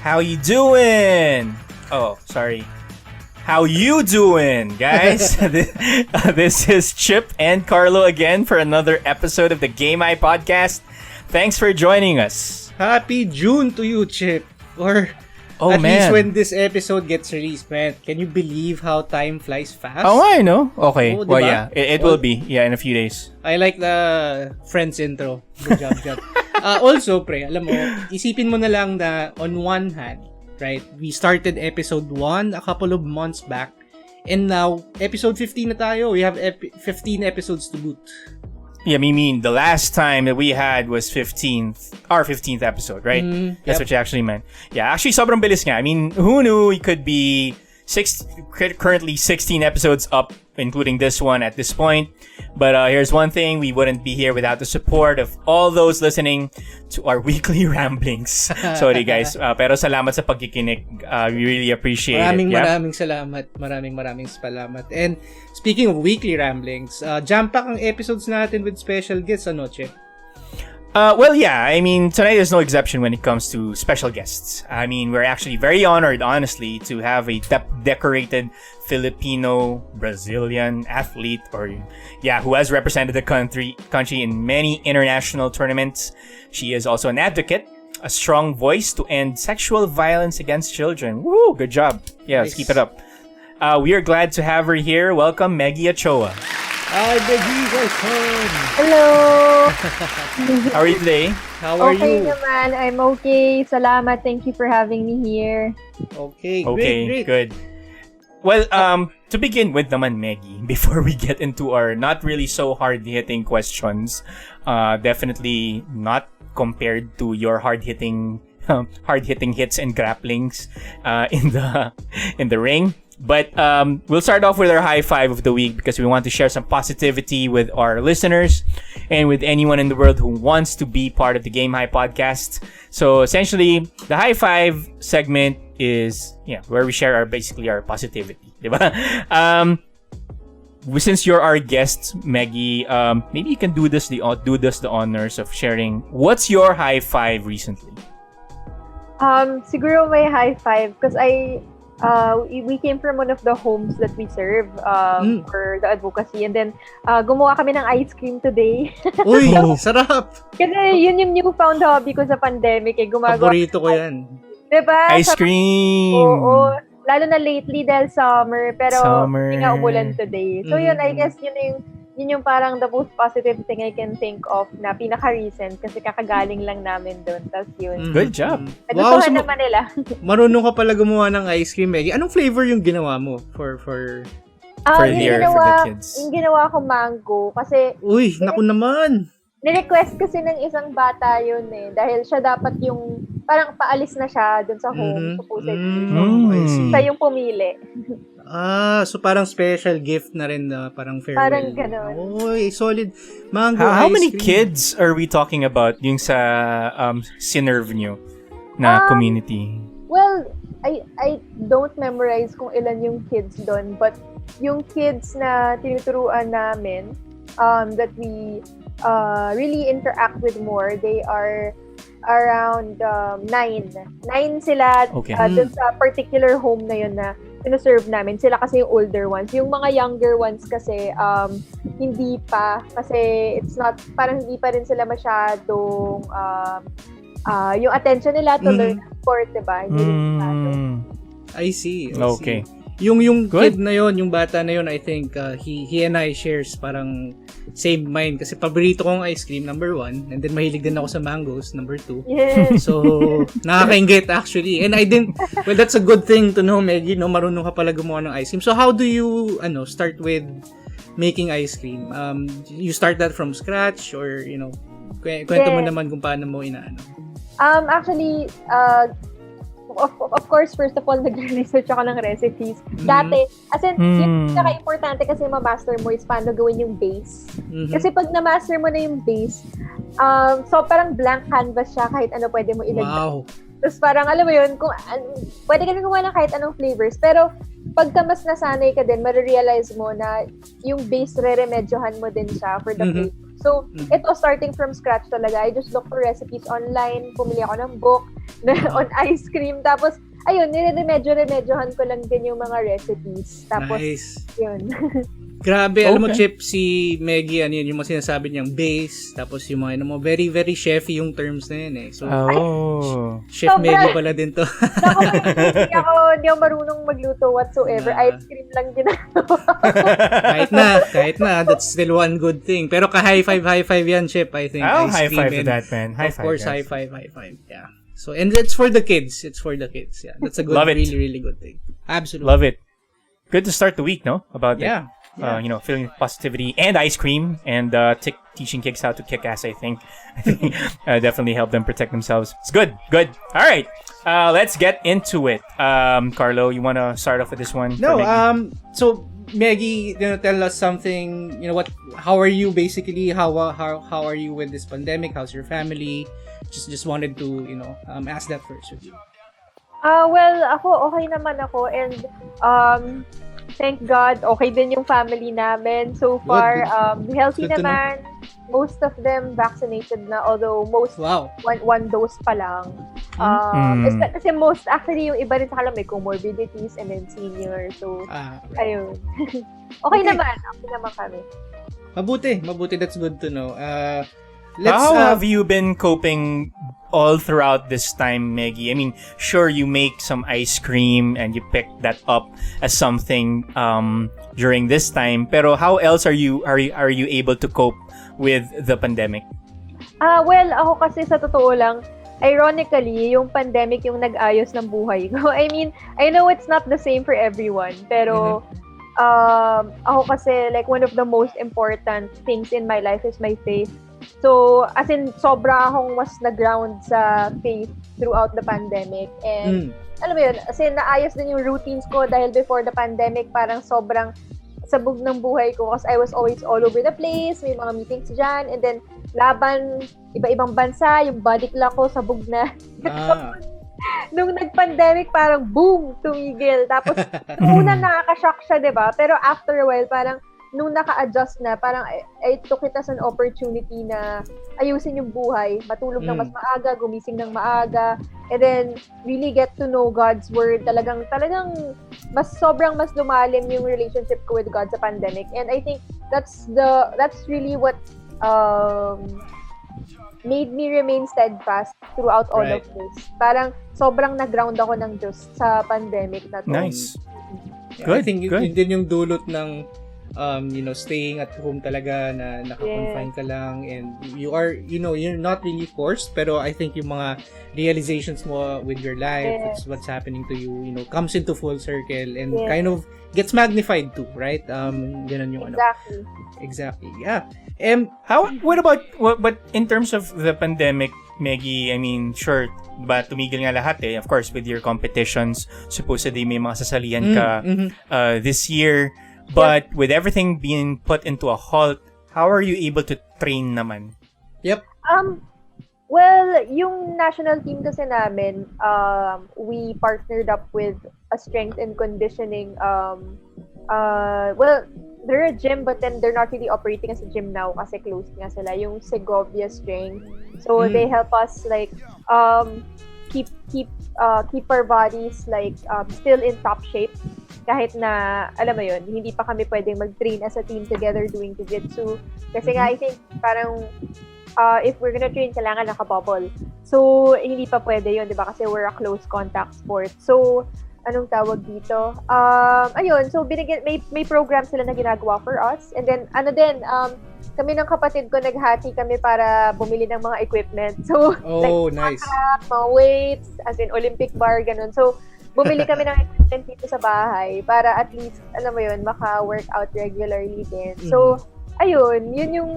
How you doing? Oh, sorry. How you doing, guys? This is Chip and Carlo again for another episode of the Game Eye Podcast. Thanks for joining us. Happy June to you, Chip. Or at least when this episode gets released, man. Can you believe how time flies fast? Oh, I know. Okay. Oh, well, diba? yeah. It will be. Yeah, in a few days. I like the Friends intro. Good job, Chip. Also, pre, alam mo, isipin mo na lang na on one hand, right, we started episode 1 a couple of months back, and now, episode 15 na tayo. We have 15 episodes to boot. Yeah, I mean, the last time that we had was our 15th episode, right? That's what you actually meant. Yeah, actually, sobrang bilis nga. I mean, who knew it could be currently 16 episodes up, including this one at this point. But here's one thing, we wouldn't be here without the support of all those listening to our weekly ramblings. Sorry guys, pero salamat sa pagkikinig. We really appreciate it. Maraming salamat. Maraming salamat. And speaking of weekly ramblings, jam-pack ang episodes natin with special guests, ano, Che? Well, yeah. I mean, tonight is no exception when it comes to special guests. I mean, we're actually very honored, honestly, to have a decorated Filipino-Brazilian athlete, who has represented the country in many international tournaments. She is also an advocate, a strong voice to end sexual violence against children. Woo! Good job. Yeah, nice. Let's keep it up. We are glad to have her here. Welcome, Meggie Ochoa. Hi, Meggie. Welcome. Hello. How are you today? How are you? Okay naman. I'm okay. Salamat. Thank you for having me here. Okay, great. Good. Well, to begin with naman, Meggie, before we get into our not really so hard-hitting questions, definitely not compared to your hard-hitting hits and grapplings in the ring. But we'll start off with our high five of the week because we want to share some positivity with our listeners and with anyone in the world who wants to be part of the Game High podcast. So essentially, the high five segment is where we share our positivity. Diba? Since you're our guest, Meggie, maybe you can do the honors of sharing what's your high five recently. Siguro may high five because we came from one of the homes that we serve for the advocacy, and then gumawa kami ng ice cream today. Uy, sarap! Kasi yun yung newfound hobby ko sa pandemic. Gumagawa. Paborito ko yan. Diba? Ice cream! Oo. Lalo na lately dahil summer, pero hindi nga umulan today. So yun, I guess yun yung parang the most positive thing I can think of na pinaka-recent kasi kakagaling lang namin doon. Tapos yun. Good job. Wow, so naman nila. Marunong ka pala gumawa ng ice cream, Meggie. Anong flavor yung ginawa mo for for the kids? Yung ginawa ko mango kasi... Uy, naku naman! Nirequest kasi ng isang bata yun eh. Dahil siya dapat yung... Parang paalis na siya dun sa home, supposedly. Siya yung pumili. So parang special gift na rin na parang farewell. Parang gano'n. Oy, solid. Mango How ice many cream. kids are we talking about yung sa sinerve nyo na community? Well, I don't memorize kung ilan yung kids doon, but yung kids na tinuturuan namin that we really interact with more, they are around 9. 9 sila dun sa particular home na yun na sinuserve namin. Sila kasi yung older ones. Yung mga younger ones kasi hindi pa. Kasi it's not, parang hindi pa rin sila masyadong yung attention nila to learn sport, diba? Hindi rin masyado. I see. Okay. Yung kid na yon, yung bata na yon, I think he and I shares parang same mind kasi paborito kong ice cream, number 1, and then mahilig din ako sa mangoes, number 2. Yes. So, nakakaingit actually. And I didn't, well, that's a good thing to know, Meggie, no? Marunong ka pala gumawa ng ice cream. So, how do you, start with making ice cream? You start that from scratch or, kwento mo naman kung paano mo inaano? Actually, of course, first of all, nag-research ako ng recipes. Dati, as in, yung pinaka-importante kasi ma-master mo is paano gawin yung base. Kasi pag na-master mo na yung base, so parang blank canvas siya, kahit ano pwede mo ilagay. Wow. Tapos parang, alam mo yun, kung pwede ka na gumawa ng kahit anong flavors. Pero, pagka mas nasanay ka din, marirealize mo na yung base, re-remedyohan mo din siya for the flavor. So, ito, starting from scratch talaga. I just look for recipes online, pumili ako ng book, on ice cream. Tapos, ayun, nire-remedyohan ko lang din yung mga recipes. Tapos, Nice. yun. Grabe, alam mo, Okay. Chip, si Meggie, ano yun, yung mga sinasabi niyang base, tapos yung mga, ano mo, very, very chefy yung terms na yun eh. So, Oh. Chef Sobra. Meggie pala din to. Hindi ako marunong magluto whatsoever. Ice cream lang ginagawa. kahit na, that's still one good thing. Pero high five yan, Chip, I think. Oh, Ice high cream five to and, that, man. High of five. course, yes. high five, yeah. So, and it's for the kids. Yeah, that's a good, Love it. really, really good thing. Absolutely. Love it. Good to start the week, no? About it. Yeah. Feeling positivity and ice cream and teaching kids how to kick ass. I think definitely help them protect themselves. It's good. All right, let's get into it. Carlo, you want to start off with this one? No, for Meggie? so Meggie, tell us something. How are you basically? How are you with this pandemic? How's your family? Just wanted to ask that first with you. Well, ako, okay naman ako. And, thank God, okay din yung family namin. So far, healthy Good to know. naman. Most of them vaccinated na, although most Wow. one dose pa lang. Kasi most, actually, yung iba rin sa kanila may comorbidities and then senior. So, Right. ayun. Okay naman kami. Mabuti. That's good to know. How have you been coping all throughout this time, Meggie? I mean, sure, you make some ice cream and you pick that up as something during this time. Pero how else are you able to cope with the pandemic? Well, ako kasi sa totoo lang, ironically, yung pandemic yung nag-ayos ng buhay ko. I mean, I know it's not the same for everyone, pero ako kasi, like, one of the most important things in my life is my faith. So, as in, sobra akong mas nag-ground sa faith throughout the pandemic. And, alam mo yun, as in, naayos din yung routines ko dahil before the pandemic, parang sobrang sabog ng buhay ko kasi I was always all over the place, may mga meetings dyan, and then, laban, iba-ibang bansa, yung body clock ko, sabog na. Nung nag-pandemic, parang boom, tumigil. Tapos, nung una nakaka-shock siya, diba? Pero after a while, parang, nung naka-adjust na, parang I took it as an opportunity na ayusin yung buhay, matulog ng mas maaga, gumising ng maaga, and then really get to know God's Word. Talagang sobrang mas lumalim yung relationship ko with God sa pandemic. And I think that's really what made me remain steadfast throughout all of this. Parang sobrang nag-ground ako ng Diyos sa pandemic na to. Nice. I think yun din yung dulot ng staying at home talaga na naka-confine ka lang, and you're not really forced, pero I think yung mga realizations mo with your life, what's happening to you, comes into full circle and kind of gets magnified too, right? Ganun yung Exactly. Yeah. What in terms of the pandemic, Meggie, I mean, sure, ba tumigil nga lahat eh. Of course, with your competitions, supposedly may mga sasalihan ka this year. But with everything being put into a halt, how are you able to train naman? Yep. Well, yung national team kasi namin, we partnered up with a strength and conditioning. Well, they're a gym, but then they're not really operating as a gym now kasi closed nga sila. Yung Segovia Strength. So they help us like keep our bodies like still in top shape. Kahit na, alam mo yun, hindi pa kami pwedeng mag-train as a team together doing Jiu Jitsu. Kasi nga, I think, parang, if we're gonna train, kailangan naka-bubble. So, hindi pa pwede yun, di ba? Kasi we're a close contact sport. So, anong tawag dito? Ayun, so, may program sila na ginagawa for us. And then, kami ng kapatid ko, naghati kami para bumili ng mga equipment. So, nice. Mga weights, as in Olympic bar, ganun. So, bumili kami ng equipment dito sa bahay para at least, alam mo yun, maka-workout regularly din. So, ayun, yun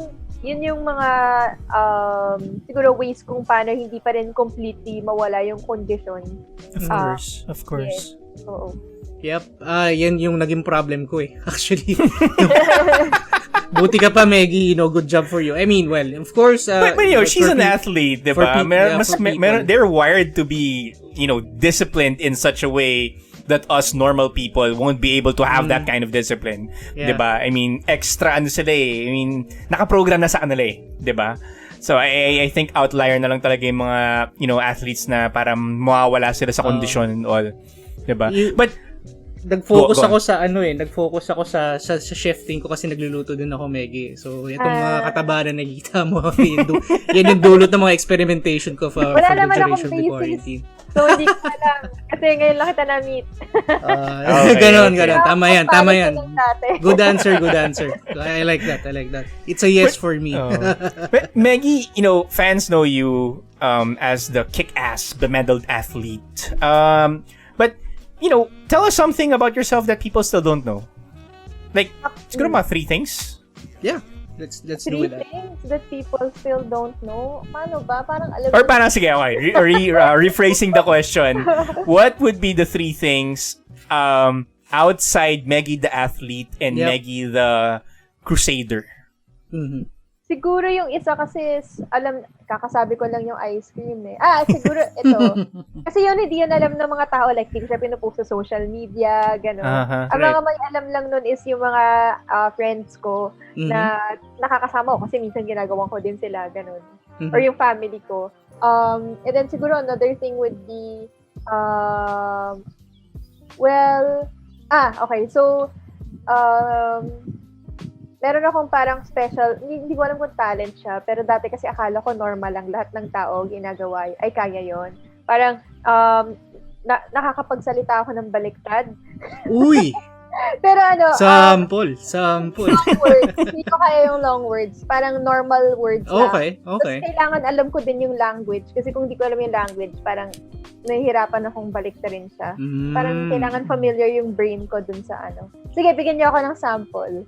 yung mga siguro ways kung paano hindi pa rin completely mawala yung condition. Of course. Yes. Oo. Yep. Yan yung naging problem ko eh. Actually. Buti ka pa, Meggie. Good job for you. I mean, well, of course. But she's an athlete, diba? They're wired to be, disciplined in such a way that us normal people won't be able to have that kind of discipline. Yeah. Diba? I mean, extra sila eh. I mean, nakaprogram na sa kanila eh. Diba? So I think outlier na lang talaga yung mga, athletes na parang mawawala sila sa kondisyon and all. 'Di ba? But nag-focus ako sa nag-focus ako sa shifting ko kasi nagluluto din ako, Meggie. So, itong mga kataba na nakita mo, yan yung dulot ng mga experimentation ko for the duration of the quarantine. So, hindi ko alam. Kasi ngayon lang kita na-meet. Ganon. Tama yan. Good answer. I like that. It's a yes for me. But Meggie, fans know you as the kick-ass bemedaled athlete. But tell us something about yourself that people still don't know. Like, siguro mga 3 things? Yeah. Let's do 3 that. things that people still don't know? Paano ba? Parang alam Or parang, sige, okay. Rephrasing the question. What would be the 3 things outside Meggie the athlete and Meggie the crusader? Mm-hmm. Siguro yung isa kasi, kakasabi ko lang yung ice cream eh. Siguro ito. Kasi yun, hindi yun alam ng mga tao. Like, hindi siya pinupost sa social media, gano'n. Ang mga may alam lang nun is yung mga friends ko na nakakasama ko kasi minsan ginagawan ko din sila, gano'n. Or yung family ko. And then siguro another thing would be, okay. So, meron akong parang special, hindi ko alam kung talent siya, pero dati kasi akala ko normal lang, lahat ng tao ginagawa, ay kaya yon. Parang, nakakapagsalita ako ng baliktad. Uy! Pero Sample. Long words. Hindi ko kaya yung long words. Parang normal words lang. Okay. Tapos kailangan alam ko din yung language. Kasi kung hindi ko alam yung language, parang nahihirapan akong baliktarin siya. Parang kailangan familiar yung brain ko dun sa Sige, bigyan niyo ako ng sample.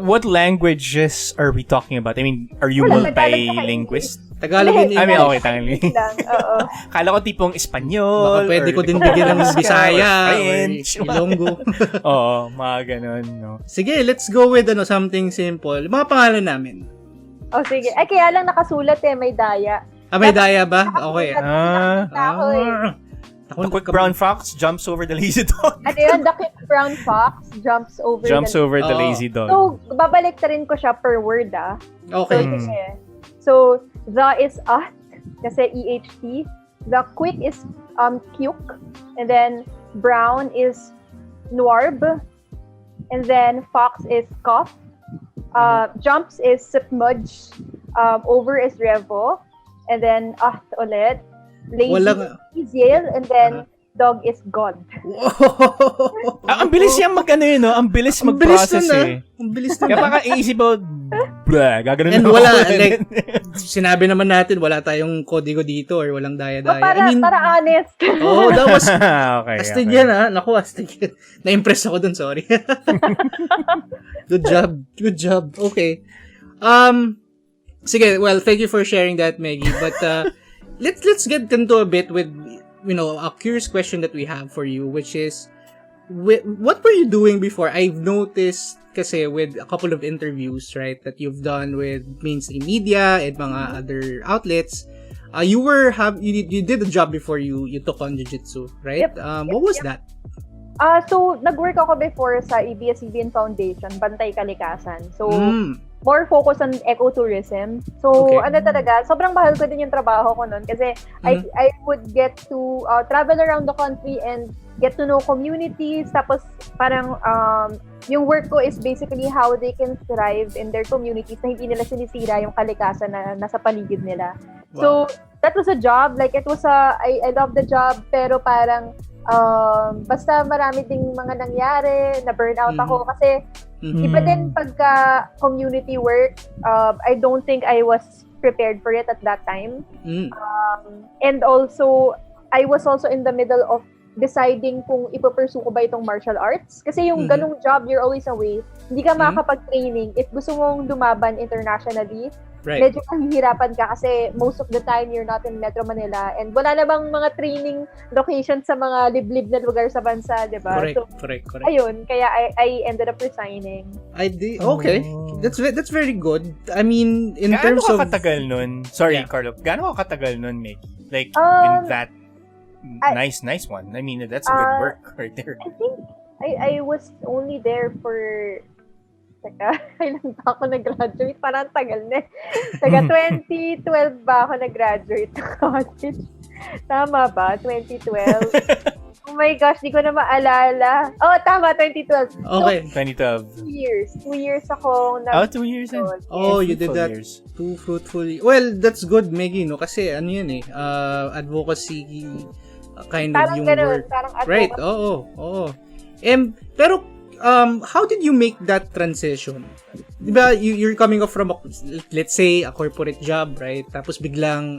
What languages are we talking about? I mean, are you multilinguist? Tagalog and English. Okay, Tagalog. Oo. Kala ko tipong Espanyol. Baka pwede ko din bigyan ng Bisaya, French, Ilonggo. Oo, mga ganun, no? Sige, let's go with something simple. Mga pangalan namin. Sige. Ay, kaya lang nakasulat may daya. May daya ba? Okay. The quick brown fox jumps over the lazy dog. Ano yun? The quick brown fox jumps over the lazy dog. So, babalik rin ko siya per word, Okay. So, the is kasi EHT. The quick is puke. And then, brown is Nuarb. And then, fox is cough. Jumps is Sipmudge. Over is Revo. And then, ulit. Lazy is Yale. And then, dog is God. Ang bilis yung ang bilis mag-process Ang bilis na. Kaya baka iisip mo, gagano'n and wala, sinabi naman natin, wala tayong kodigo dito or walang daya-daya. Para honest. That was, okay. astig yan Naku, astig yan. Na-impress ako dun, sorry. Good job. Okay. Sige, well, thank you for sharing that, Meggie. But, let's get into a bit with, a curious question that we have for you, which is, what were you doing before? I've noticed kasi with a couple of interviews, right, that you've done with mainstream media and mga other outlets, you did a job before you took on jiu-jitsu, right? Yep. What was that? So, nag-work ako before sa ABS-CBN Foundation, Bantay Kalikasan. So, more focus on ecotourism. So, talaga, sobrang mahal ko din yung trabaho ko nun kasi I would get to travel around the country and get to know communities. Tapos, parang yung work ko is basically how they can thrive in their communities na hindi nila sinisira yung kalikasan na nasa paligid nila. Wow. So, that was a job. Like, it was I love the job, pero parang basta marami ding mga nangyari, na burnout ako kasi iba din pagka community work. I don't think I was prepared for it at that time. And also, I was also in the middle of deciding kung ipapursue ko ba itong martial arts. Kasi yung ganung job, you're always away. Hindi ka makakapag-training. If gusto mong lumaban internationally, medyo kahihirapan ka kasi most of the time you're not in Metro Manila and wala na bang mga training locations sa mga liblib na lugar sa bansa, di ba? Correct. Ayun, kaya I ended up resigning. Okay. That's very good. I mean, in terms of... Gaano ka katagal nun? Sorry, Carlo. Gaano ka katagal nun, Meggie? Like, in that nice one. I mean, that's a good work right there. I think I was only there for Teka, kailan ba ako nag-graduate? Parang tagal na. Taga 2012 ba ako nag-graduate ng college? Tama ba? 2012? Oh my gosh, di ko na maalala. Oh, tama, 2012. Okay. 2012. 2 years akong Oh, 2 years. Oh, you did that. Years. 2 fruitful. Well, that's good, Meggie, no? Kasi ano yun advocacy kind of Parang yung ganun, work. parang Right, advocacy. oo. Pero, how did you make that transition? Diba, you're coming off from, let's say, a corporate job, right? Tapos biglang,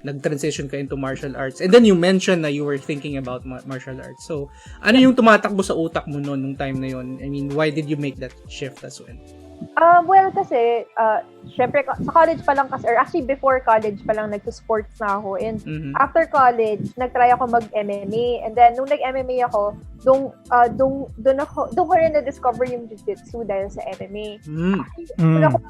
nag-transition ka into martial arts. And then you mentioned na you were thinking about martial arts. So, ano yung tumatakbo sa utak mo noon, nung time na yun? I mean, why did you make that shift as well? Well, kasi, syempre, sa college pa lang kasi, or actually before college pa lang, nagsusports na ako. And after college, nagtry ako mag-MMA. And then, nung nag-MMA ako, doon ko rin na-discover yung jiu-jitsu dahil sa MMA. Doon ako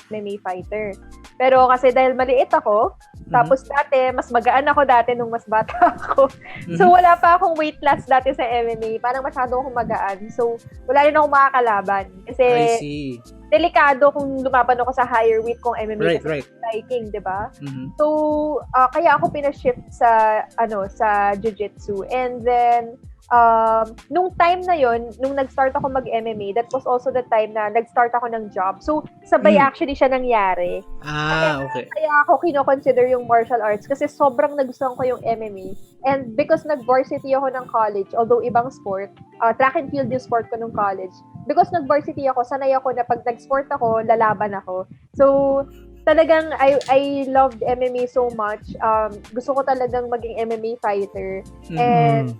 MMA fighter. Pero kasi dahil maliit ako, tapos dati, mas magaan ako dati nung mas bata ako. So, wala pa akong weight class dati sa MMA. Parang masyado akong magaan. So, wala rin akong makakalaban. Kasi, I see. Delikado kung lumaban ako sa higher weight kung MMA. Right. Striking, di ba? So, kaya ako pinashift sa jiu-jitsu. And then, nung time na yon, nung nag-start ako mag-MMA, that was also the time na nag-start ako ng job. So, sabay actually siya nangyari. Okay. Kaya ako kino-consider yung martial arts kasi sobrang nagustuhan ko yung MMA. And because nag-varsity ako ng college, although ibang sport, track and field yung sport ko nung college. Because nag-varsity ako, sanay ako na pag nag-sport ako, lalaban ako. So, talagang I loved MMA so much. Gusto ko talagang maging MMA fighter. And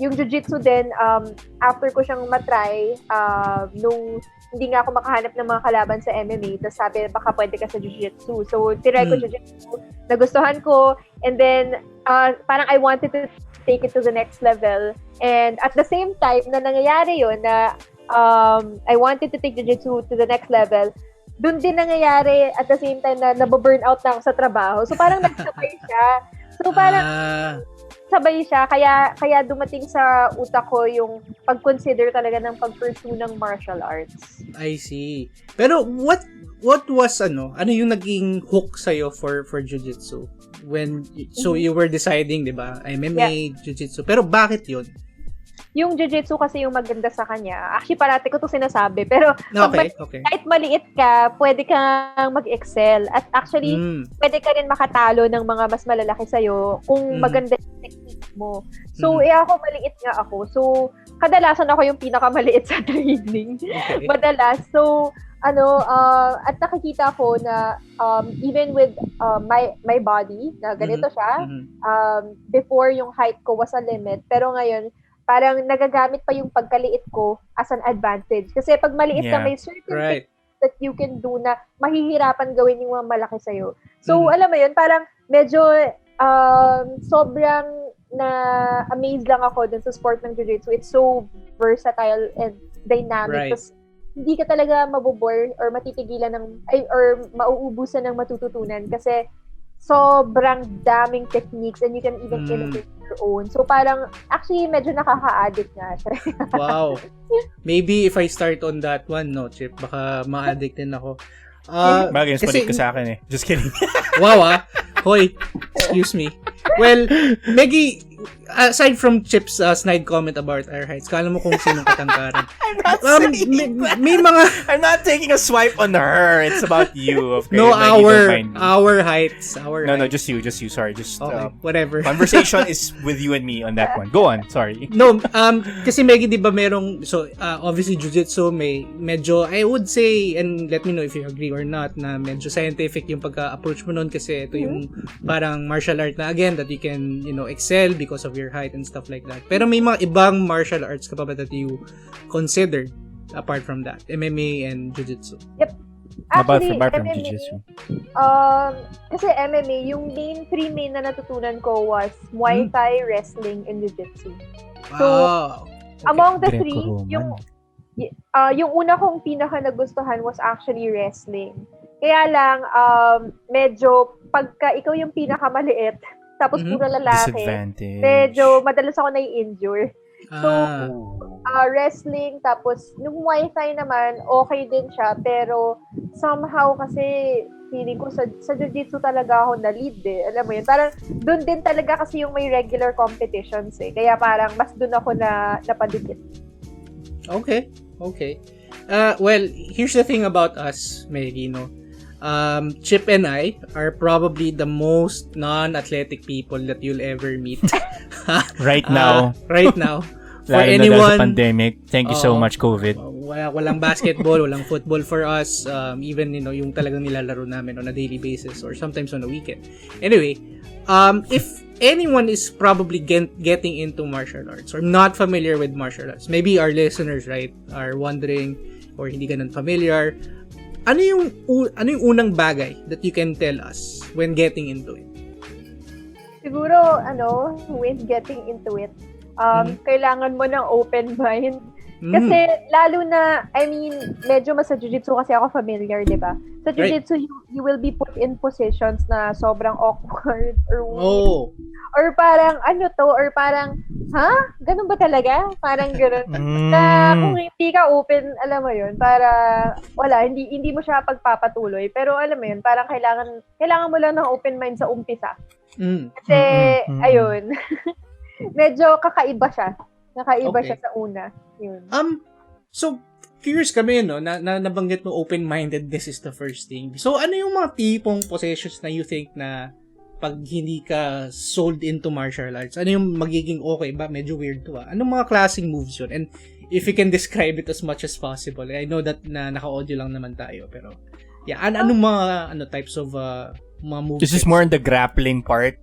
yung jiu-jitsu din, after ko siyang matry, nung hindi nga ako makahanap ng mga kalaban sa MMA, tapos sabi, baka pwede ka sa jiu-jitsu. So, tinry ko jiu-jitsu, nagustuhan ko, and then, parang I wanted to take it to the next level. And at the same time, na nangyayari yun, na I wanted to take jiu-jitsu to the next level, doon din nangyayari at the same time na nababurn out na ako sa trabaho. So, parang nagsabay siya. So, parang sabay siya. Kaya dumating sa utak ko yung pag-consider talaga ng pag-pursue ng martial arts. I see. Pero, what was, ano yung naging hook sa'yo for jiu-jitsu? So, you were deciding, di ba? MMA, jiu-jitsu. Pero, bakit yun? Yung jiu-jitsu kasi yung maganda sa kanya. Actually, parati ko to sinasabi. Pero, okay. kahit maliit ka, pwede kang mag-excel. At actually, pwede ka rin makatalo ng mga mas malalaki sa'yo kung maganda yung technique mo. So, ako, maliit nga ako. So, kadalasan ako yung pinakamaliit sa training. Okay. Madalas. So, at nakikita ko na even with my body, na ganito siya, before yung height ko was a limit. Pero ngayon, parang nagagamit pa yung pagkaliit ko as an advantage. Kasi pag maliit ka, may certain things that you can do na mahihirapan gawin yung mga malaki sa'yo. So, alam mo yun, parang medyo sobrang na-amaze lang ako dun sa sport ng jiu-jitsu. It's so versatile and dynamic. Tapos, hindi ka talaga mabobore or matitigilan or mauubusan ng matututunan kasi sobrang daming techniques and you can even innovate your own. So parang, actually, medyo nakaka-addict nga siya. Wow. Maybe if I start on that one, no, Chip, baka ma-addict din ako. Bagay, ka sa akin eh. Just kidding. Wow, Hoy, excuse me. Well, Meggie, aside from Chip's snide comment about our heights, kala mo kung sinong katangkaran. I'm not saying that. May mga... I'm not taking a swipe on her. It's about you. Okay? No, Maggie, our heights. No, just you. Sorry. Just okay, whatever. Conversation is with you and me on that one. Go on. Sorry. No, kasi Meggie, di ba merong, so, obviously, jiu-jitsu, may medyo, I would say, and let me know if you agree or not, na medyo scientific yung pagka-approach mo nun kasi ito yung parang martial art na, again, that you can, excel because of your height and stuff like that. Pero may mga ibang martial arts ka pa ba that you considered apart from that? MMA and jiu-jitsu? Yep. Actually, apart from MMA, jiu-jitsu. Kasi MMA, yung three main na natutunan ko was Muay Thai, wrestling, and jiu-jitsu. So, among the three, yung una kong pinaka nagustuhan was actually wrestling. Kaya lang, medyo pagka ikaw yung pinakamaliit, tapos puro lalaki, medyo madalas ako nai-injure. So, wrestling, tapos yung Muay Thai naman, okay din siya, pero somehow kasi feeling ko sa Jiu-Jitsu talaga ako na-lead eh. Alam mo yun, parang doon din talaga kasi yung may regular competitions eh. Kaya parang mas doon ako napadikit. Okay. Well, here's the thing about us, Meggie, no? Chip and I are probably the most non-athletic people that you'll ever meet. Right now. Right now. For Lalo na anyone, dahil sa pandemic. Thank you so much, COVID. Walang basketball, walang football for us. Even, yung talagang nilalaro namin on a daily basis or sometimes on a weekend. Anyway, if anyone is probably getting into martial arts or not familiar with martial arts, maybe our listeners, right, are wondering or hindi ganun familiar, ano yung unang bagay that you can tell us when getting into it? Siguro, when getting into it, kailangan mo ng open mind. Kasi, lalo na, medyo mas sa Jiu-Jitsu kasi ako familiar, di ba? Sa Jiu-Jitsu, you will be put in positions na sobrang awkward or weird. Or parang, or parang, ganun ba talaga? Parang ganun. Na kung hindi ka open, alam mo yun, para, hindi mo siya pagpapatuloy. Pero alam mo yun, parang kailangan mo lang ng open mind sa umpisa. Kasi, ayun, medyo kakaiba siya. Nakaiba siya sa una. Yun. So, curious kami, no, na nabanggit mo open-mindedness is the first thing. So, ano yung mga tipong possessions na you think na pag hindi ka sold into martial arts, ano yung magiging okay ba? Medyo weird to, Anong mga klaseng moves yun? And if you can describe it as much as possible. I know that na naka-audio lang naman tayo, pero yeah, anong mga types of mga moves? This is more on the grappling part.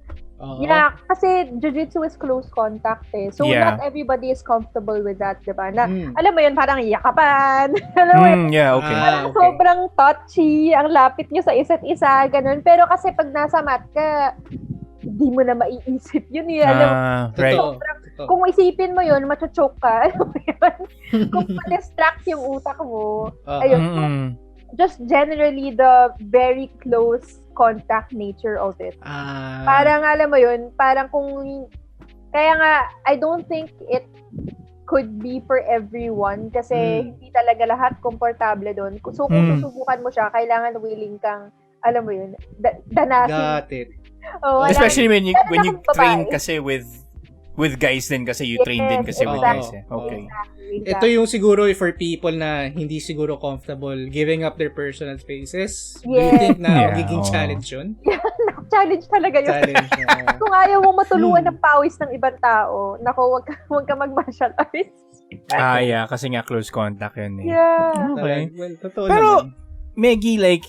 Yeah, kasi Jiu-Jitsu is close contact eh. So, not everybody is comfortable with that, diba? Na, alam mo yun, parang yakapan. Alam mo yun? Yeah, okay. Parang sobrang touchy, ang lapit nyo sa isa't isa, ganun. Pero kasi pag nasa mat ka, hindi mo na maiisip yun eh. Alam mo, right. Kung isipin mo yun, machuchok ka. Alam mo yun? Kung ma-distract yung utak mo, ayun. Just generally, the very close contact nature of it. Parang alam mo yun, parang kaya nga, I don't think it could be for everyone kasi hindi talaga lahat komportable doon. So kung susubukan mo siya, kailangan willing kang, alam mo yun, danasin. Got it. Especially when you train kasi with guys din kasi you train din kasi with guys eh. Okay. Exactly. Ito yung siguro for people na hindi siguro comfortable giving up their personal spaces. Do you think na magiging challenge yun? Challenge talaga yun. Kung ayaw mo matuluan ng pawis ng ibang tao, wag ka mag-martial arts. Yeah, kasi nga close contact yun eh. Yeah. Okay. Well, totoo Pero, naman. Meggie, like,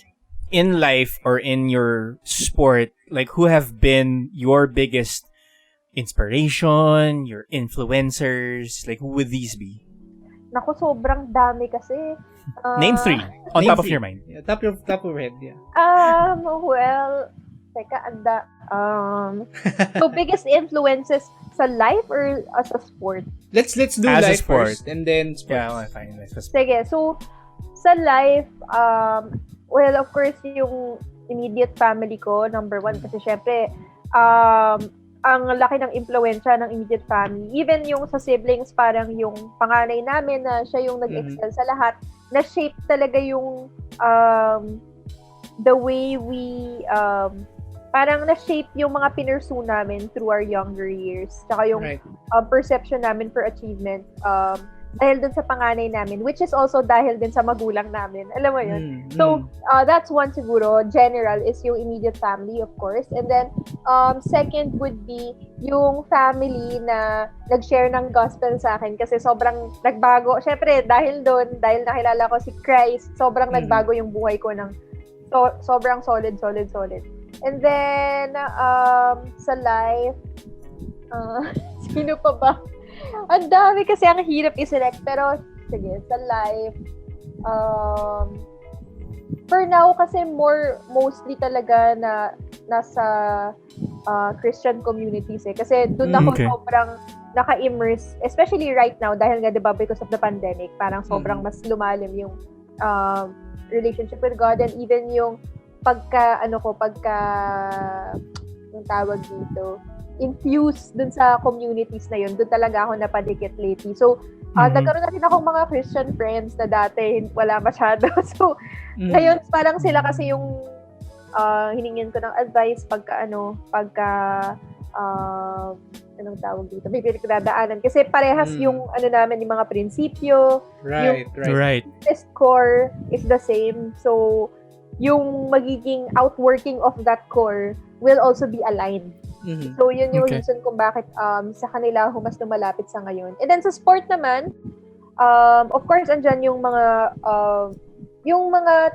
in life or in your sport, like, who have been your biggest inspiration, your influencers, like, who would these be? Naku, sobrang dami kasi. Name 3 on top of your mind. Yeah, top of your head, yeah. Well, teka, so biggest influences sa life or as a sport? Let's do as life a sport first and then sports. Yeah, well, fine. Sige, so sa life, well, of course, yung immediate family ko, number 1, kasi syempre, ang laki ng impluwensya ng immediate family. Even yung sa siblings, parang yung panganay namin na siya yung nag-excel sa lahat, na-shape talaga yung the way we parang na-shape yung mga pinursu namin through our younger years. Saka yung perception namin for achievement dahil dun sa panganay namin, which is also dahil din sa magulang namin. Alam mo yun? So, that's one siguro. General is yung immediate family, of course. And then, second would be yung family na nag-share ng gospel sa akin kasi sobrang nagbago. Syempre, dahil nakilala ko si Christ, sobrang nagbago yung buhay ko ng sobrang solid. And then, sa life, sino pa ba? Ang dami kasi ang hirap i-select. Pero, sige, sa life, for now, kasi mostly talaga na nasa Christian communities eh. Kasi doon ako sobrang naka-immerse, especially right now, dahil nga, diba, because of the pandemic, parang sobrang mas lumalim yung relationship with God and even yung yung tawag dito, infused dun sa communities na yun, dun talaga ako napadikit lately. So, Nagkaroon na rin akong mga Christian friends na dati wala masyado. So, ngayon parang sila kasi yung hiningin ko ng advice anong tawag dito? May pinagdadaanan. Kasi parehas yung namin, yung mga prinsipyo. Right. This core is the same. So, yung magiging outworking of that core will also be aligned. So, yun yung reason kung bakit sa kanila mas lumalapit sa ngayon. And then sa sport naman, of course, andyan yung mga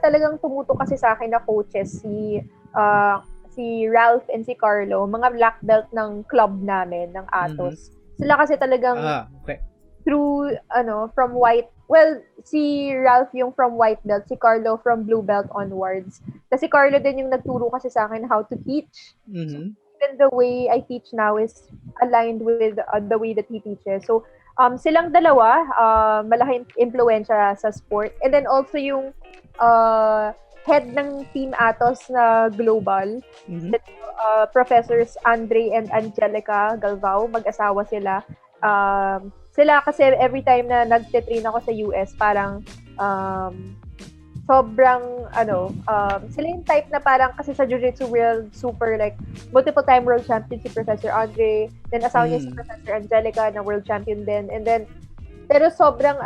talagang tumuto kasi sa akin na coaches, si Ralph and si Carlo, mga black belt ng club namin, ng Atos. Sila kasi talagang through, from white, si Ralph yung from white belt, si Carlo from blue belt onwards. Kasi si Carlo din yung nagturo kasi sa akin how to teach. Even the way I teach now is aligned with the way that he teaches. So, silang dalawa, malaking impluwensya sa sport. And then also yung head ng Team Atos na global, Professors Andre and Angelica Galvao, mag-asawa sila. Sila kasi every time na nagte-train ako sa US, parang sobrang sila yung type na parang kasi sa Jiu Jitsu world, super like multiple time world champion si Professor Andre, then asawa niya si Professor Angelica na world champion din, and then pero sobrang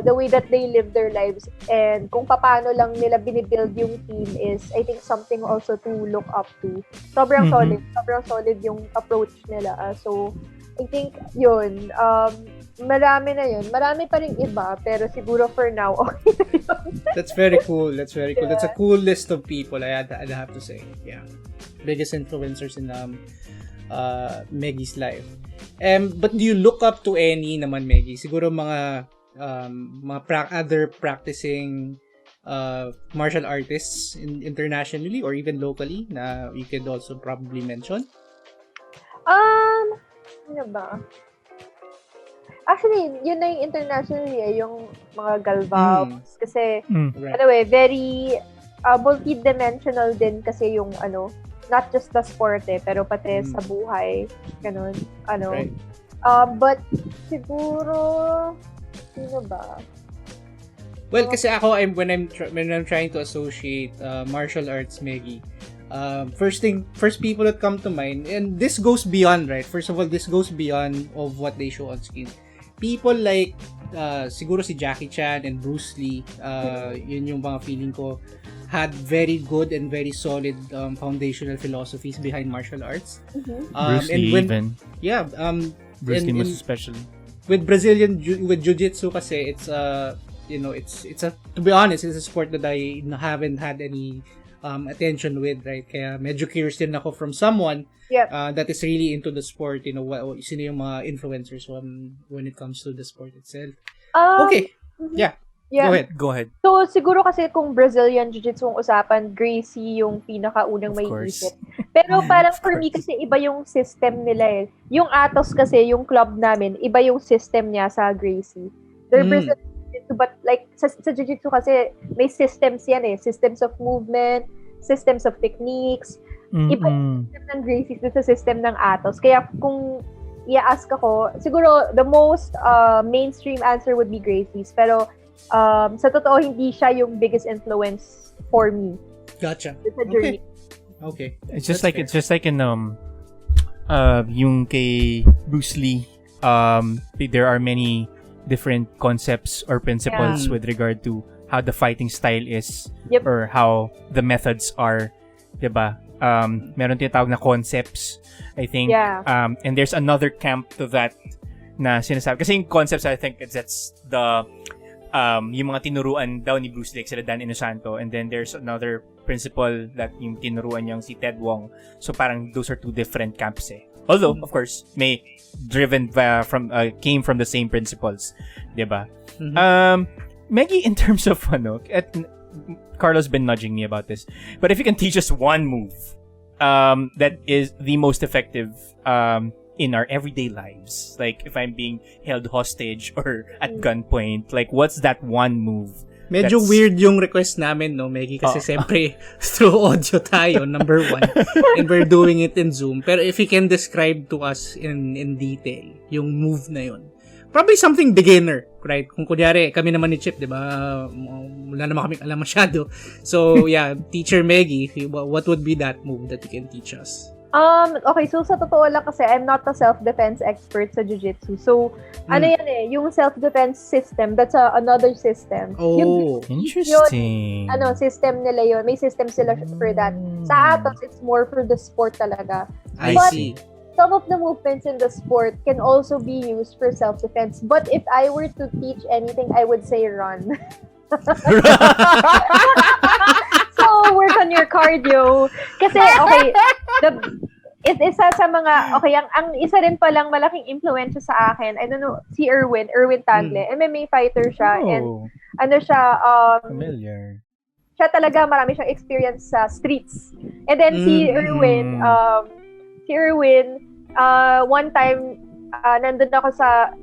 the way that they live their lives and kung paano lang nila binibuild yung team is I think something also to look up to. Sobrang solid yung approach nila. So I think yun, marami na yun. Marami pa rin iba, pero siguro for now, okay na yun. That's very cool. That's Yeah. That's a cool list of people, I'd have to say. Yeah. Biggest influencers in Meggie's life. But do you look up to any naman, Meggie? Siguro mga other practicing martial artists internationally or even locally na you could also probably mention? Ano ba? Actually, yun na yung internationally yung mga Galvao. Kasi, anyway, very multi-dimensional din kasi yung not just the sport pero pati sa buhay. Ganun. Right. But, siguro, sino ba? Well, kasi ako, when I'm trying to associate martial arts, Meggie, first people that come to mind, and this goes beyond, right? First of all, this goes beyond of what they show on screen. People like, siguro si Jackie Chan and Bruce Lee, yun yung mga feeling ko, had very good and very solid foundational philosophies behind martial arts. Bruce Lee even. Yeah. Bruce Lee most especially. With with Jiu Jitsu kasi, it's it's a, to be honest, it's a sport that I haven't had any attention with, right? Kaya medyo curious din ako from someone that is really into the sport, sino yung mga influencers when it comes to the sport itself. Okay. Yeah. Go ahead. So, siguro kasi kung Brazilian Jiu-Jitsu ang usapan, Gracie yung pinakaunang may isip. Pero parang for me kasi iba yung system nila eh. Yung Atos kasi, yung club namin, iba yung system niya sa Gracie. They're Brazilian Jiu-Jitsu, but like sa Jiu-Jitsu kasi may systems yan eh. Systems of movement, systems of techniques. Iba yung system ng Gracie sa system ng Atos. Kaya kung i-ask ako, siguro the most mainstream answer would be Gracie's. Pero sa totoo, hindi siya yung biggest influence for me. Gotcha. It's a journey. Okay. It's just like in yung kay Bruce Lee, there are many different concepts or principles with regard to how the fighting style is or how the methods are, 'di ba? Meron tinatawag na concepts, I think. And there's another camp to that na sinasabi. Kasi yung concepts, I think that's the yung mga tinuruan daw ni Bruce Lee, sila Dan Inosanto, and then there's another principle that yung tinuruan niyang si Ted Wong. So parang those are two different camps eh. Although, of course, may came from the same principles, 'di ba? Meggie, in terms of Carlo's been nudging me about this, but if you can teach us one move that is the most effective in our everyday lives, like if I'm being held hostage or at gunpoint, like what's that one move? Medyo weird yung request namin, no, Meggie, kasi siyempre through audio tayo, number one, and we're doing it in Zoom. Pero if you can describe to us in detail yung move na yun, probably something beginner, right? Kung kunyari, kami naman ni Chip, di ba? Wala naman kami alam masyado. So, yeah, Teacher Meggie, what would be that move that you can teach us? Okay, so sa totoo lang kasi I'm not a self-defense expert sa jiu-jitsu. So, ano yan yung self-defense system, that's another system. Oh, interesting. Yun, system nila yun. May system sila for that. Sa Atos, it's more for the sport talaga. I see. Some of the movements in the sport can also be used for self-defense. But if I were to teach anything, I would say run. So, work on your cardio. Kasi, okay, isa sa mga, okay, ang isa rin palang malaking influensya sa akin, I don't know, si Erwin Tagle, MMA fighter siya, and familiar. Siya talaga, marami siyang experience sa streets. And then si Erwin, one time, nandun ako sa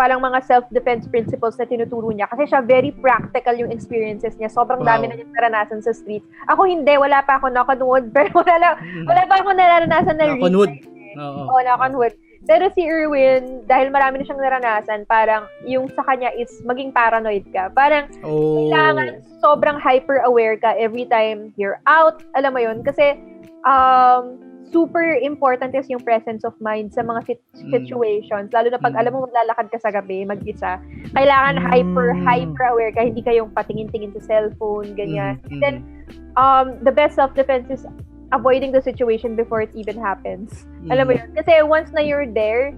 parang mga self-defense principles na tinuturo niya. Kasi siya, very practical yung experiences niya. Sobrang dami na niyang naranasan sa streets. Ako hindi, wala pa ako nakanood. Pero wala pa ako naranasan na nakanood. Oo, nakanood. Pero si Erwin, dahil marami na siyang naranasan, parang yung sa kanya is maging paranoid ka. Parang kailangan sobrang hyper-aware ka every time you're out. Alam mo yun? Kasi super important is yung presence of mind sa mga situations. Lalo na pag alam mo maglalakad ka sa gabi, mag-isa. Kailangan hyper-aware ka. Hindi kayong patingin-tingin sa cellphone, ganyan. And then, the best self-defense is avoiding the situation before it even happens. Alam mo yun? Kasi once you're there,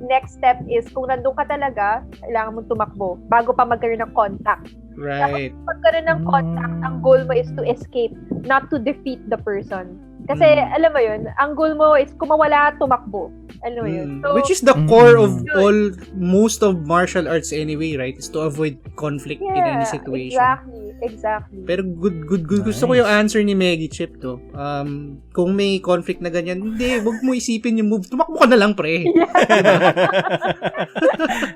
next step is kung nandun ka talaga, kailangan mong tumakbo bago pa magkaroon ng contact. Right. Tapos magkaroon ng contact, ang goal mo is to escape, not to defeat the person. Kasi, alam mo yun, ang goal mo is kung mawala, tumakbo. Alam mo yun. So, which is the core of most of martial arts anyway, right? Is to avoid conflict in any situation. Exactly. Pero good. Gusto ko yung answer ni Meggie Chip to. Kung may conflict na ganyan, hindi, wag mo isipin yung move. Tumakbo ka na lang, pre.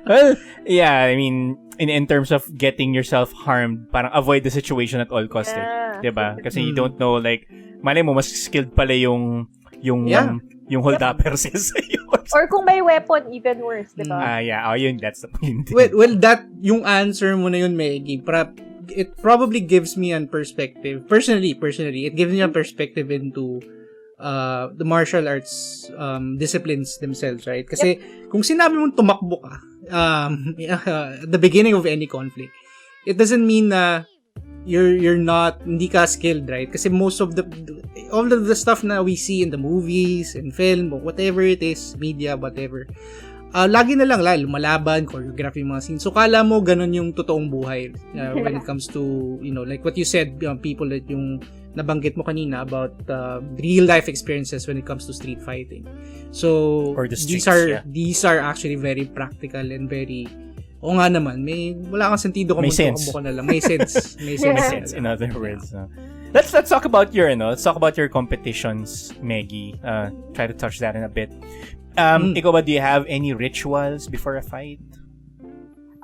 Well, yeah, I mean, in terms of getting yourself harmed, parang avoid the situation at all cost, diba? Kasi you don't know, like, malay mo, mas skilled pala yung hold-upper sa'yo. Or kung may weapon, even worse, diba? Yun, that's the point. Well, that, yung answer mo na yun, Meggie, it probably gives me a perspective. Personally, it gives me a perspective into the martial arts disciplines themselves, right? Kasi kung sinabi mong tumakbo ka at the beginning of any conflict, it doesn't mean na you're not, hindi ka skilled, right? Kasi most of all of the stuff na we see in the movies and film or whatever it is, media, whatever, lagi na lang lumalaban, choreography mga scenes. So, kala mo ganun yung totoong buhay when it comes to, like what you said, people that yung nabanggit mo kanina about real life experiences when it comes to street fighting. So, or the streets, these are actually very practical and very, nga naman, wala kang sentido kung magtukambo ka na lang. May sense. May sense. In other words. Let's talk about your competitions, Meggie. Try to touch that in a bit. Ikaw ba, do you have any rituals before a fight?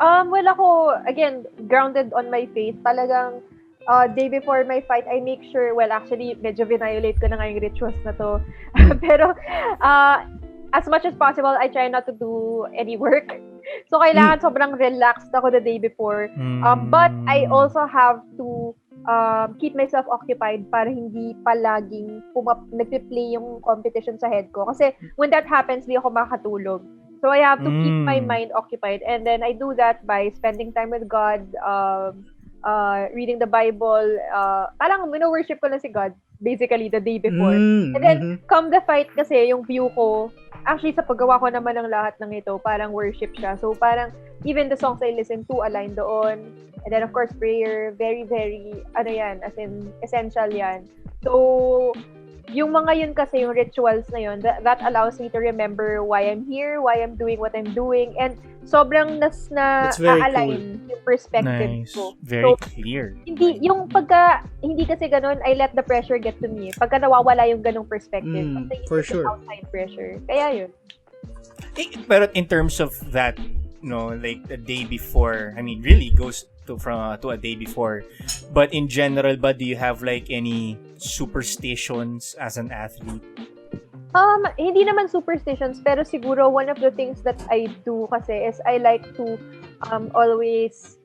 Well, ako, again, grounded on my faith. Talagang, day before my fight, I make sure, well, actually, medyo violate ko na nga yung rituals na to. Pero, as much as possible, I try not to do any work. So, kailangan sobrang relaxed ako the day before. But I also have to keep myself occupied para hindi palaging nagpi-play yung competition sa head ko. Kasi when that happens, di ako makatulog. So I have to keep my mind occupied. And then I do that by spending time with God, reading the Bible. Parang worship ko lang si God, basically, the day before. And then, come the fight kasi, yung view ko, actually, sa paggawa ko naman ng lahat ng ito, parang worship siya. So, parang, even the songs I listen to, align doon. And then, of course, prayer, very, very, as in, essential yan. So, yung mga yun kasi, yung rituals na yun, that allows me to remember why I'm here, why I'm doing what I'm doing, and sobrang na-align yung perspective ko. Very clear. Hindi kasi ganun, I let the pressure get to me. Pagka nawawala yung ganong perspective. For sure. Outside pressure. Kaya yun. Pero in terms of that, like the day before, I mean, really goes to a day before. But in general, do you have like any superstitions as an athlete? Hindi naman superstitions, pero siguro one of the things that I do kasi is I like to always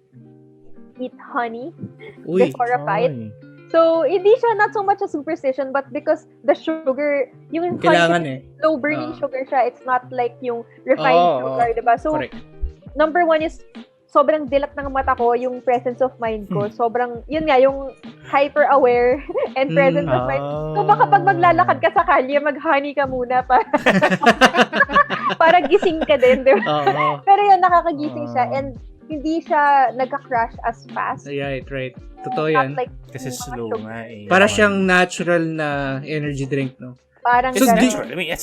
eat honey before a fight. Ay. So, hindi siya not so much a superstition, but because the sugar, yung Kailangan honey, low-burning sugar siya, it's not like yung refined Oo, sugar, diba? So, correct. number one is, sobrang dilat ng mata ko, yung presence of mind ko. Sobrang, yun nga, yung hyper-aware and presence of mind. So, baka pag maglalakad ka sa kalye, mag-honey ka muna para gising ka din, diba? Pero yun, nakakagising siya and hindi siya nagka-crash as fast. Right. Totoo yan. Not like Kasi mga slow sugar. nga eh. Para siyang natural na energy drink, no? Parang It's ganun. natural. I mean, it's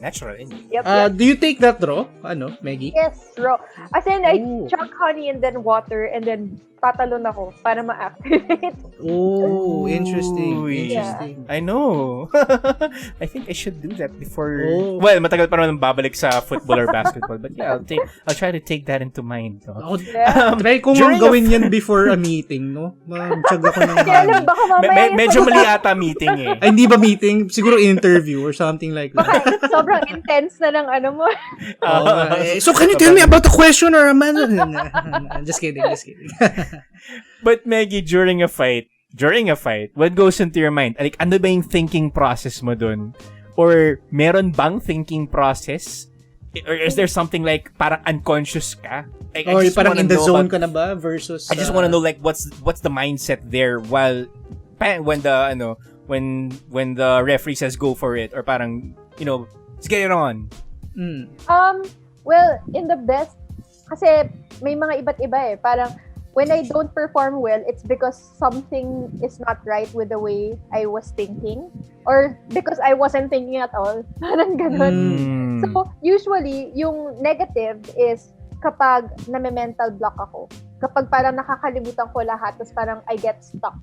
natural. Yep. Do you take that raw? Maggie? Yes, raw. As in, I Ooh. chug honey and then water and then tatalon ako para ma-activate. Oh, interesting. Uy. Interesting. I know. I think I should do that before. Oh. Well, matagal pa naman babalik sa football or basketball, but yeah, I'll try to take that into mind. No? Ako, Yeah. try ko During mang gawin yan before a meeting, no? Mag-chug ako ng Kaya alam, honey. baka mamaya Medyo mali ata meeting eh. Ay, hindi ba meeting? Siguro interview or something like that. baka sobrang intense na ng ano mo. So, can you tell me about the question or a man? Just kidding. But Maggie, during a fight, what goes into your mind? Like, ano ba yung thinking process mo dun? Or meron bang thinking process? Or is there something like parang unconscious ka? Like, Or just parang wanna in the know zone about- ka na ba versus... I just want to know like what's the mindset there while when the referee says go for it or parang let's get it on. Well, in the best, kasi may mga iba't iba eh. Parang, when I don't perform well, it's because something is not right with the way I was thinking. Or because I wasn't thinking at all. Parang ganun. So, usually, yung negative is kapag name-mental block ako. Kapag parang nakakalimutan ko lahat, tapos parang I get stuck.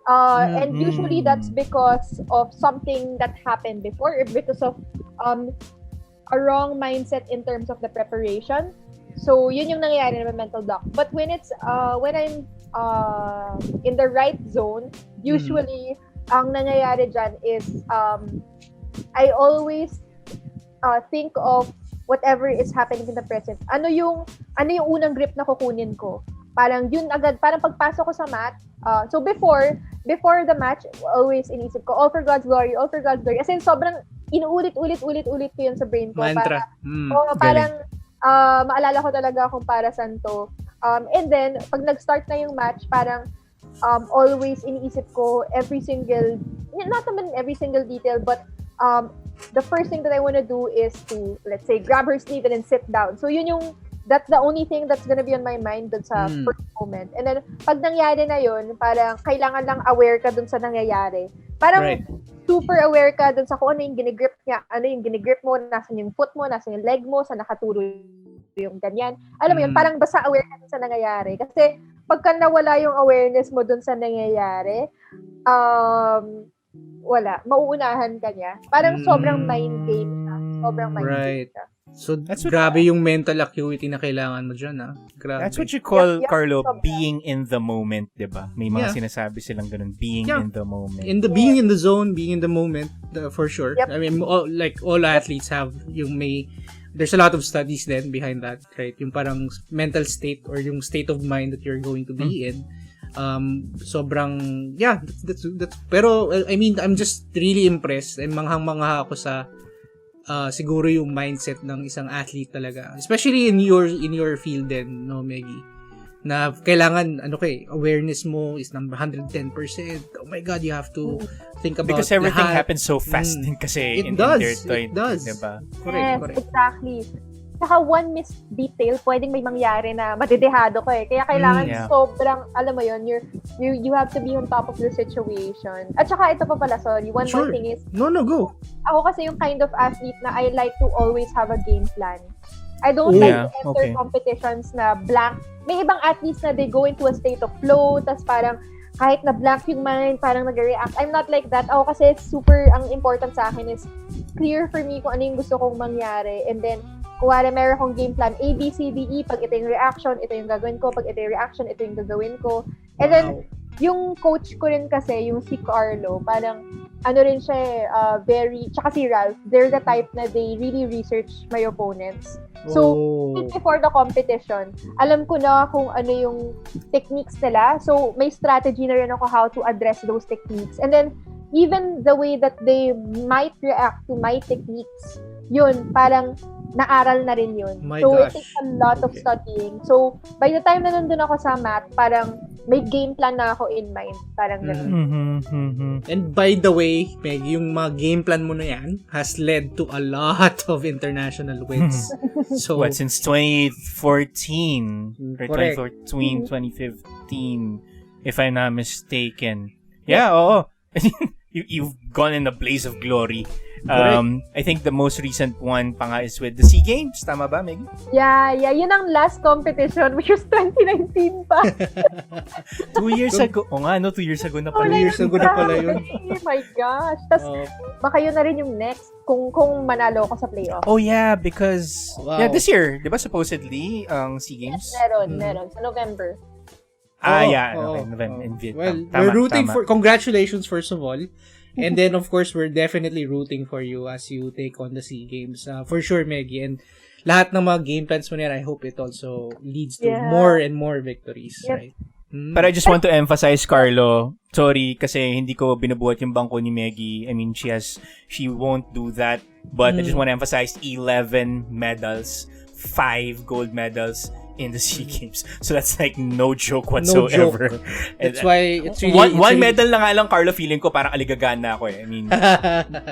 And usually, that's because of something that happened before or because of a wrong mindset in terms of the preparation. So, yun yung nangyayari na mental block. But when it's, when I'm in the right zone, usually, ang nangyayari dyan is, I always think of whatever is happening in the present. Ano yung unang grip na kukunin ko? Parang yun agad, parang pagpasok ko sa mat, so before the match, always inisip ko, all for God's glory, all for God's glory. As in, sobrang inuulit ko yun sa brain ko. Mantra. Parang, maalala ko talaga kung para saan to. And then, pag nag-start na yung match, parang always iniisip ko not naman every single detail, but the first thing that I want to do is to, let's say, grab her sleeve and then sit down. So, that's the only thing that's gonna be on my mind dun sa first moment. And then, pag nangyari na yun, parang kailangan lang aware ka dun sa nangyayari. Parang super aware ka dun sa kung ano yung ginigrip niya, ano yung ginigrip mo, nasan yung foot mo, nasan yung leg mo, saan nakaturo yung ganyan. Alam mo yun, parang basta aware ka dun sa nangyayari. Kasi, pagka nawala yung awareness mo dun sa nangyayari, wala, mauunahan ka niya. Parang sobrang mind game siya. Sobrang mind game siya. So, grabe yung mental acuity na kailangan mo dyan, Grabe. That's what you call, Yep, Carlo, sobra. being in the moment, diba? May mga sinasabi silang ganun, being in the moment. Being in the zone, being in the moment, for sure. Yep. I mean, all athletes have there's a lot of studies then behind that, right? Yung parang mental state or yung state of mind that you're going to be in. Sobrang, that's pero, I mean, I'm just really impressed and manghang-mangha ako sa siguro yung mindset ng isang athlete talaga, especially in your field din, no, Meggie, na kailangan awareness mo is number 110%. Oh my God, you have to think about because everything lahat. happens so fast din kasi It does. intertwined, It does. diba? Correct. Exactly. Saka one missed detail, pwedeng may mangyari na matidehado ko eh. Kaya kailangan sobrang, alam mo yun, you have to be on top of the situation. At saka ito pa pala, sorry, one more thing is, No, go. ako kasi yung kind of athlete na I like to always have a game plan. I don't like to enter competitions na blank. May ibang athletes na they go into a state of flow, tas parang kahit na blank yung mind, parang nag-react. I'm not like that. Ako kasi super, ang important sa akin is clear for me kung ano yung gusto kong mangyari. And then, kuwari meron akong game plan, A, B, C, D, E, pag ito yung reaction, ito yung gagawin ko, pag ito yung reaction, ito yung gagawin ko. And then, yung coach ko rin kasi, yung si Carlo, parang ano rin siya very, tsaka si Ralph, they're the type na they really research my opponents. So, even before the competition, alam ko na kung ano yung techniques nila. So, may strategy na rin ako how to address those techniques. And then, even the way that they might react to my techniques, yun, parang naaral na rin yun. It takes a lot of studying. So, by the time na nandun ako sa mat, parang may game plan na ako in mind. Parang ganun. And by the way, Meg, yung mga game plan mo na yan has led to a lot of international wins. So, since 2014? Right, 2015, if I'm not mistaken. Yeah, oo. You've gone in a blaze of glory. I think the most recent one pa nga is with the SEA Games. Tama ba, Meggie? Yeah. Yun ang last competition, which was 2019 pa. 2 years ago. O nga, 2 years ago na pala. 2 years ago na pala yun. Oh my gosh. Tapos, baka yun na rin yung next kung manalo ako sa playoff. Oh yeah, because this year, di ba supposedly, ang SEA Games? Yes, meron. Sa November. November in Vietnam. Well, we're rooting for, congratulations first of all. And then, of course, we're definitely rooting for you as you take on the SEA Games. For sure, Meggie. And lahat ng mga game plans mo niyan, I hope it also leads to more and more victories, right? But I just want to emphasize, Carlo, sorry kasi hindi ko binubuhat yung bangko ni Meggie. I mean, she won't do that. But I just want to emphasize 11 medals, 5 gold medals in the SEA Games. So that's like no joke whatsoever. No joke. That's why it's really... One medal na nga lang, Carlo, feeling ko parang aligagaan na ako eh. I mean,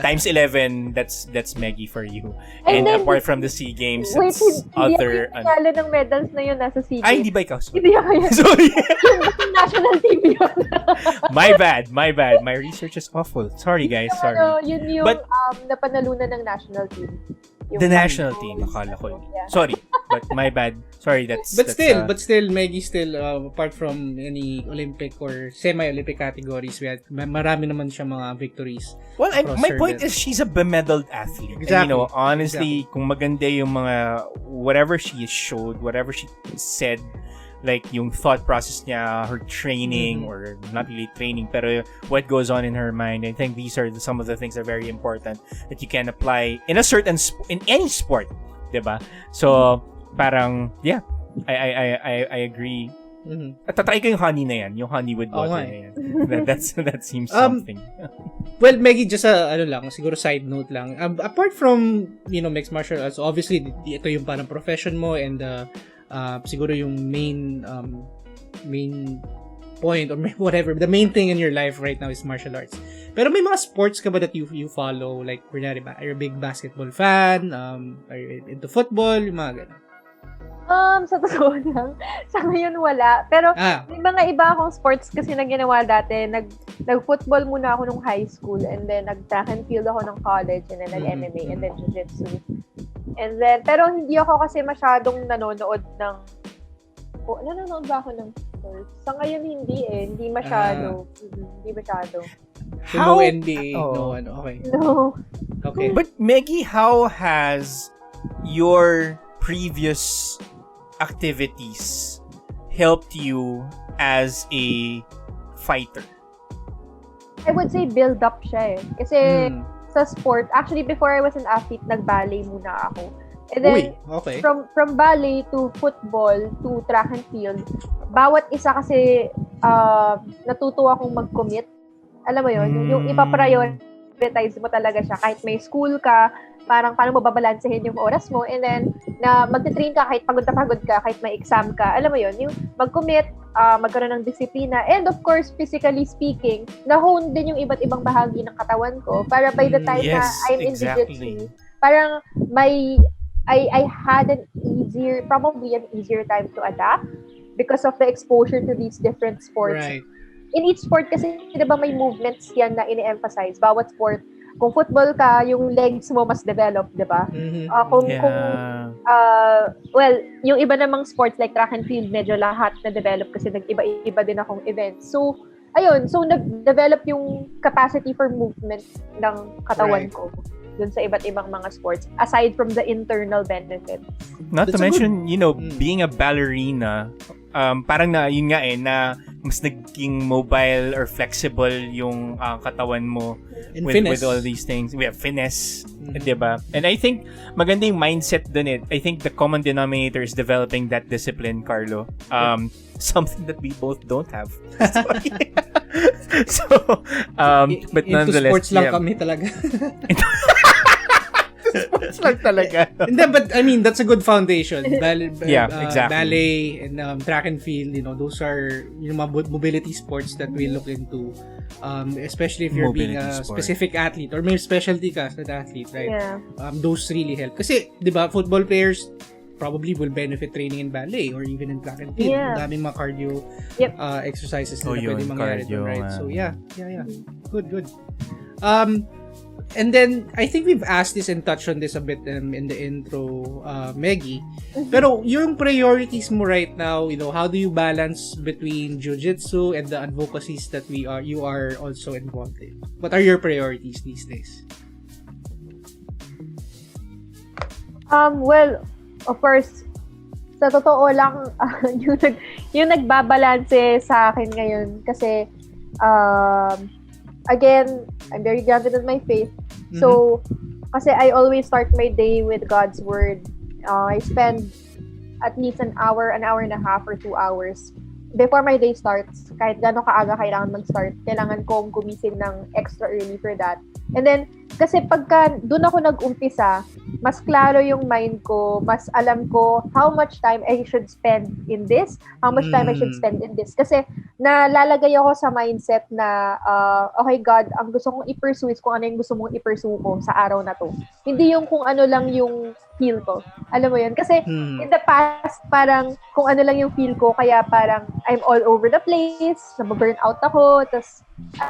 times 11, that's Meggie for you. And then, apart from the SEA Games, it's other... Hindi ako ng medals na yun nasa SEA Games. Ay, hindi ba ikaw? Hindi ako yan. Sorry. Yung national team yun. My bad. My research is awful. Sorry, guys. Sorry. Yun yung napanalunan ng national team. The national team, akala ko. Yeah. Sorry, but my bad. Sorry, but still, Meggie still, apart from any Olympic or semi-Olympic categories, we had marami naman siya mga victories. Well, my point is she's a bemedaled athlete. Exactly. And, honestly, kung maganda yung mga, whatever she showed, whatever she said, like yung thought process niya, her training, or not really training, pero what goes on in her mind. I think these are some of the things that are very important that you can apply in a certain in any sport, diba? So parang I agree. At tatry ko yung honey na yan, yung honey with water na yan. That seems something. Well, Meggie, just siguro side note lang. Apart from mixed martial arts, obviously ito yung parang profession mo and siguro yung main point or whatever, the main thing in your life right now is martial arts. Pero may mga sports ka ba that you follow? Like, are you a big basketball fan? Are you into football? Yung mga ganun. Sa totoo lang, sa ngayon wala. Pero may mga iba akong sports kasi na ginawa dati. Nag-football muna ako nung high school and then nag-track and field ako ng college and then nag-MMA and then Jiu Jitsu. And then, pero hindi ako kasi masyadong nanonood ng... nanonood ba ako ng sports? Sa ngayon hindi eh. Hindi masyado. Hindi masyado. So, no NBA? Okay. No. Okay. But Meggie, how has your previous activities helped you as a fighter? I would say build up siya eh. Kasi sa sport, actually before I was an athlete, nag-ballet muna ako. And then, from ballet to football to track and field, bawat isa kasi natuto akong mag-commit. Alam mo yun, yung ipaprioritize mo talaga siya. Kahit may school ka, parang paano mo babalansehin yung oras mo, and then, na magte-train ka kahit pagod na pagod ka, kahit may exam ka. Alam mo yun, yung mag-commit, magkaroon ng disiplina, and of course, physically speaking, na-hone din yung iba't ibang bahagi ng katawan ko para by the time na I'm in Jiu-Jitsu, parang I had probably an easier time to adapt because of the exposure to these different sports. Right. In each sport kasi, diba may movements yan na ini-emphasize. Bawat sport, kung football ka, yung legs mo mas develop, diba? Well, yung iba namang sports like track and field, medyo lahat na develop kasi nag-iba-iba din akong events. So, ayun. So, nag-develop yung capacity for movement ng katawan ko dun sa iba't ibang mga sports aside from the internal benefits. Not to mention, being a ballerina, parang yun nga na mas naging mobile or flexible yung katawan mo And with all these things. We have finesse, 'di ba? And I think maganda yung mindset dun eh. I think the common denominator is developing that discipline, Carlo. Something that we both don't have. So, but into nonetheless, sports lang kami talaga. Sports lang talaga. Hindi, but I mean, that's a good foundation. Exactly. Ballet and track and field, those are mobility sports that we look into. Especially if you're being a specific athlete or may specialty ka as an athlete, right? Yeah. Those really help. Kasi, di ba, football players probably will benefit training in ballet or even in track and field. Yeah. Ang daming mga cardio exercises na pwede mangyari doon, right? So, yeah. Good. And then, I think we've asked this and touched on this a bit in the intro, Meggie. Pero yung priorities mo right now, how do you balance between jiu-jitsu and the advocacies that you are also involved in? What are your priorities these days? Well, of course, sa totoo lang, yung nagbabalanse sa akin ngayon kasi again, I'm very grounded in my faith. So, kasi I always start my day with God's word. I spend at least an hour and a half or 2 hours before my day starts. Kahit gano'ng kaaga kailangan mag-start, kailangan kong gumising ng extra early for that. And then, kasi pagka doon ako nag-umpisa, mas klaro yung mind ko, mas alam ko how much time I should spend in this, how much time I should spend in this. Kasi nalalagay ako sa mindset na, okay God, ang gusto kong i-pursue is kung ano yung gusto mong i-pursue ko sa araw na to. Hindi yung kung ano lang yung feel ko. Alam mo yun? Kasi in the past, parang kung ano lang yung feel ko, kaya parang I'm all over the place, nababurn out ako, tas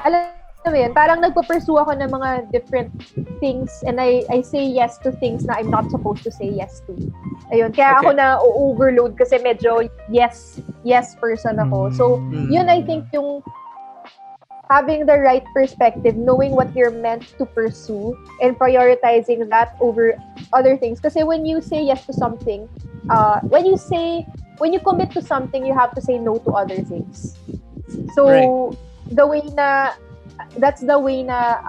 alam mo yun, parang nagpo-pursue ako ng mga different things and I say yes to things na I'm not supposed to say yes to. Ayun, kaya ako na overload kasi medyo yes person ako. So, yun I think yung having the right perspective, knowing what you're meant to pursue and prioritizing that over other things. Kasi when you say yes to something, when you commit to something, you have to say no to other things. So, that's the way na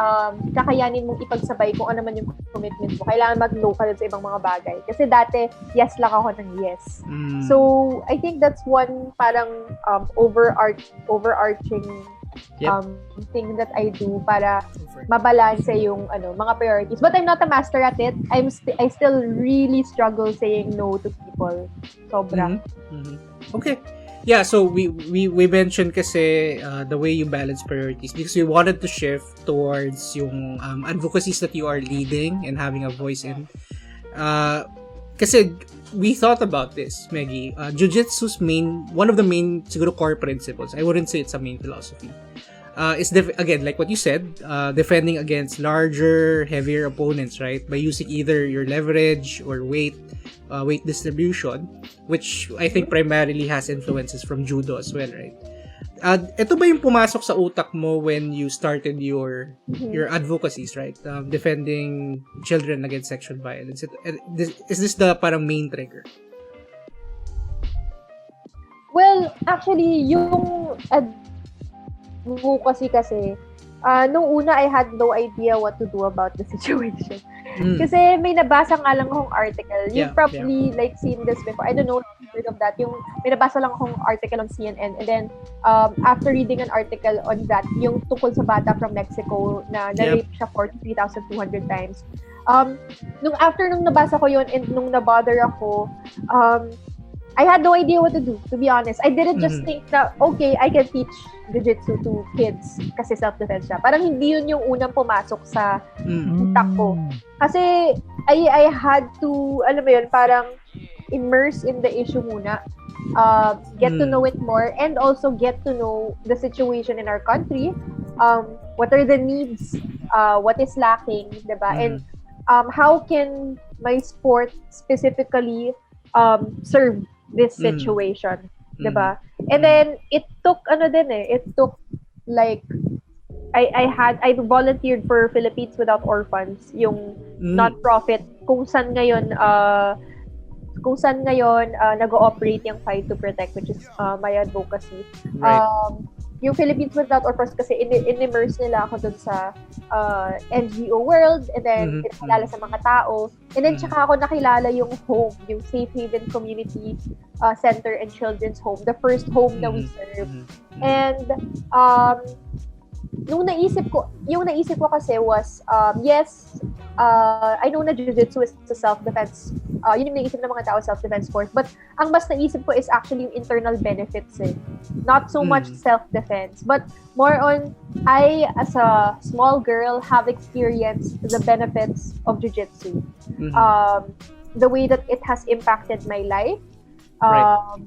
kakayanin mong ipagsabay kung ano man yung commitment mo. Kailangan mag-no ka sa ibang mga bagay. Kasi dati, yes lang ako ng yes. So, I think that's one parang overarching thing that I do para mabalanse yung mga priorities. But I'm not a master at it. I still really struggle saying no to people. Sobra. Okay. Yeah, so we mentioned kasi the way you balance priorities because we wanted to shift towards yung advocacies that you are leading and having a voice in. Kasi we thought about this, Meggie. Jiu-Jitsu's one of the main siguro core principles, I wouldn't say it's a main philosophy, is again, like what you said, defending against larger, heavier opponents, right? By using either your leverage or weight distribution, which I think primarily has influences from judo as well, right? Ito ba yung pumasok sa utak mo when you started your advocacies, right? Defending children against sexual violence. Is this the parang main trigger? Well, actually, yung advocacy kasi, nung una, I had no idea what to do about the situation. Kasi may nabasa nga lang akong article. You've probably like seen this before. I don't know if you've heard of that. Yung may nabasa lang akong article on CNN and then after reading an article on that, yung tungkol sa bata from Mexico na na-rape siya 43,200 times. Nung nabasa ko yun and nung nabother ako, I had no idea what to do, to be honest. I didn't just think na, okay, I can teach jiu-jitsu to kids kasi self-defense siya. Parang hindi yun yung unang pumasok sa utak ko. Kasi I had to, alam mo yun, parang immerse in the issue muna. Get to know it more and also get to know the situation in our country. What are the needs? What is lacking? Diba? And how can my sport specifically serve this situation, 'di ba? And then it took like I volunteered for Philippines Without Orphans, yung non-profit kung saan ngayon kung saan ngayon nag-ooperate yung Fight to Protect, which is my advocacy. Right. Yung Philippines Without Orphans kasi in-immerse nila ako dun sa NGO world, and then pinakilala sa mga tao, and then tsaka ako nakilala yung home, yung Safe Haven Community Center and Children's Home, the first home na we serve. And yung naisip ko kasi was, yes, I know na Jiu-Jitsu is a self-defense, yun yung naisip ng mga tao, self-defense sport, but ang mas naisip ko is actually yung internal benefits not so much self-defense, but more on, I, as a small girl, have experienced the benefits of Jiu-Jitsu. The way that it has impacted my life. Right.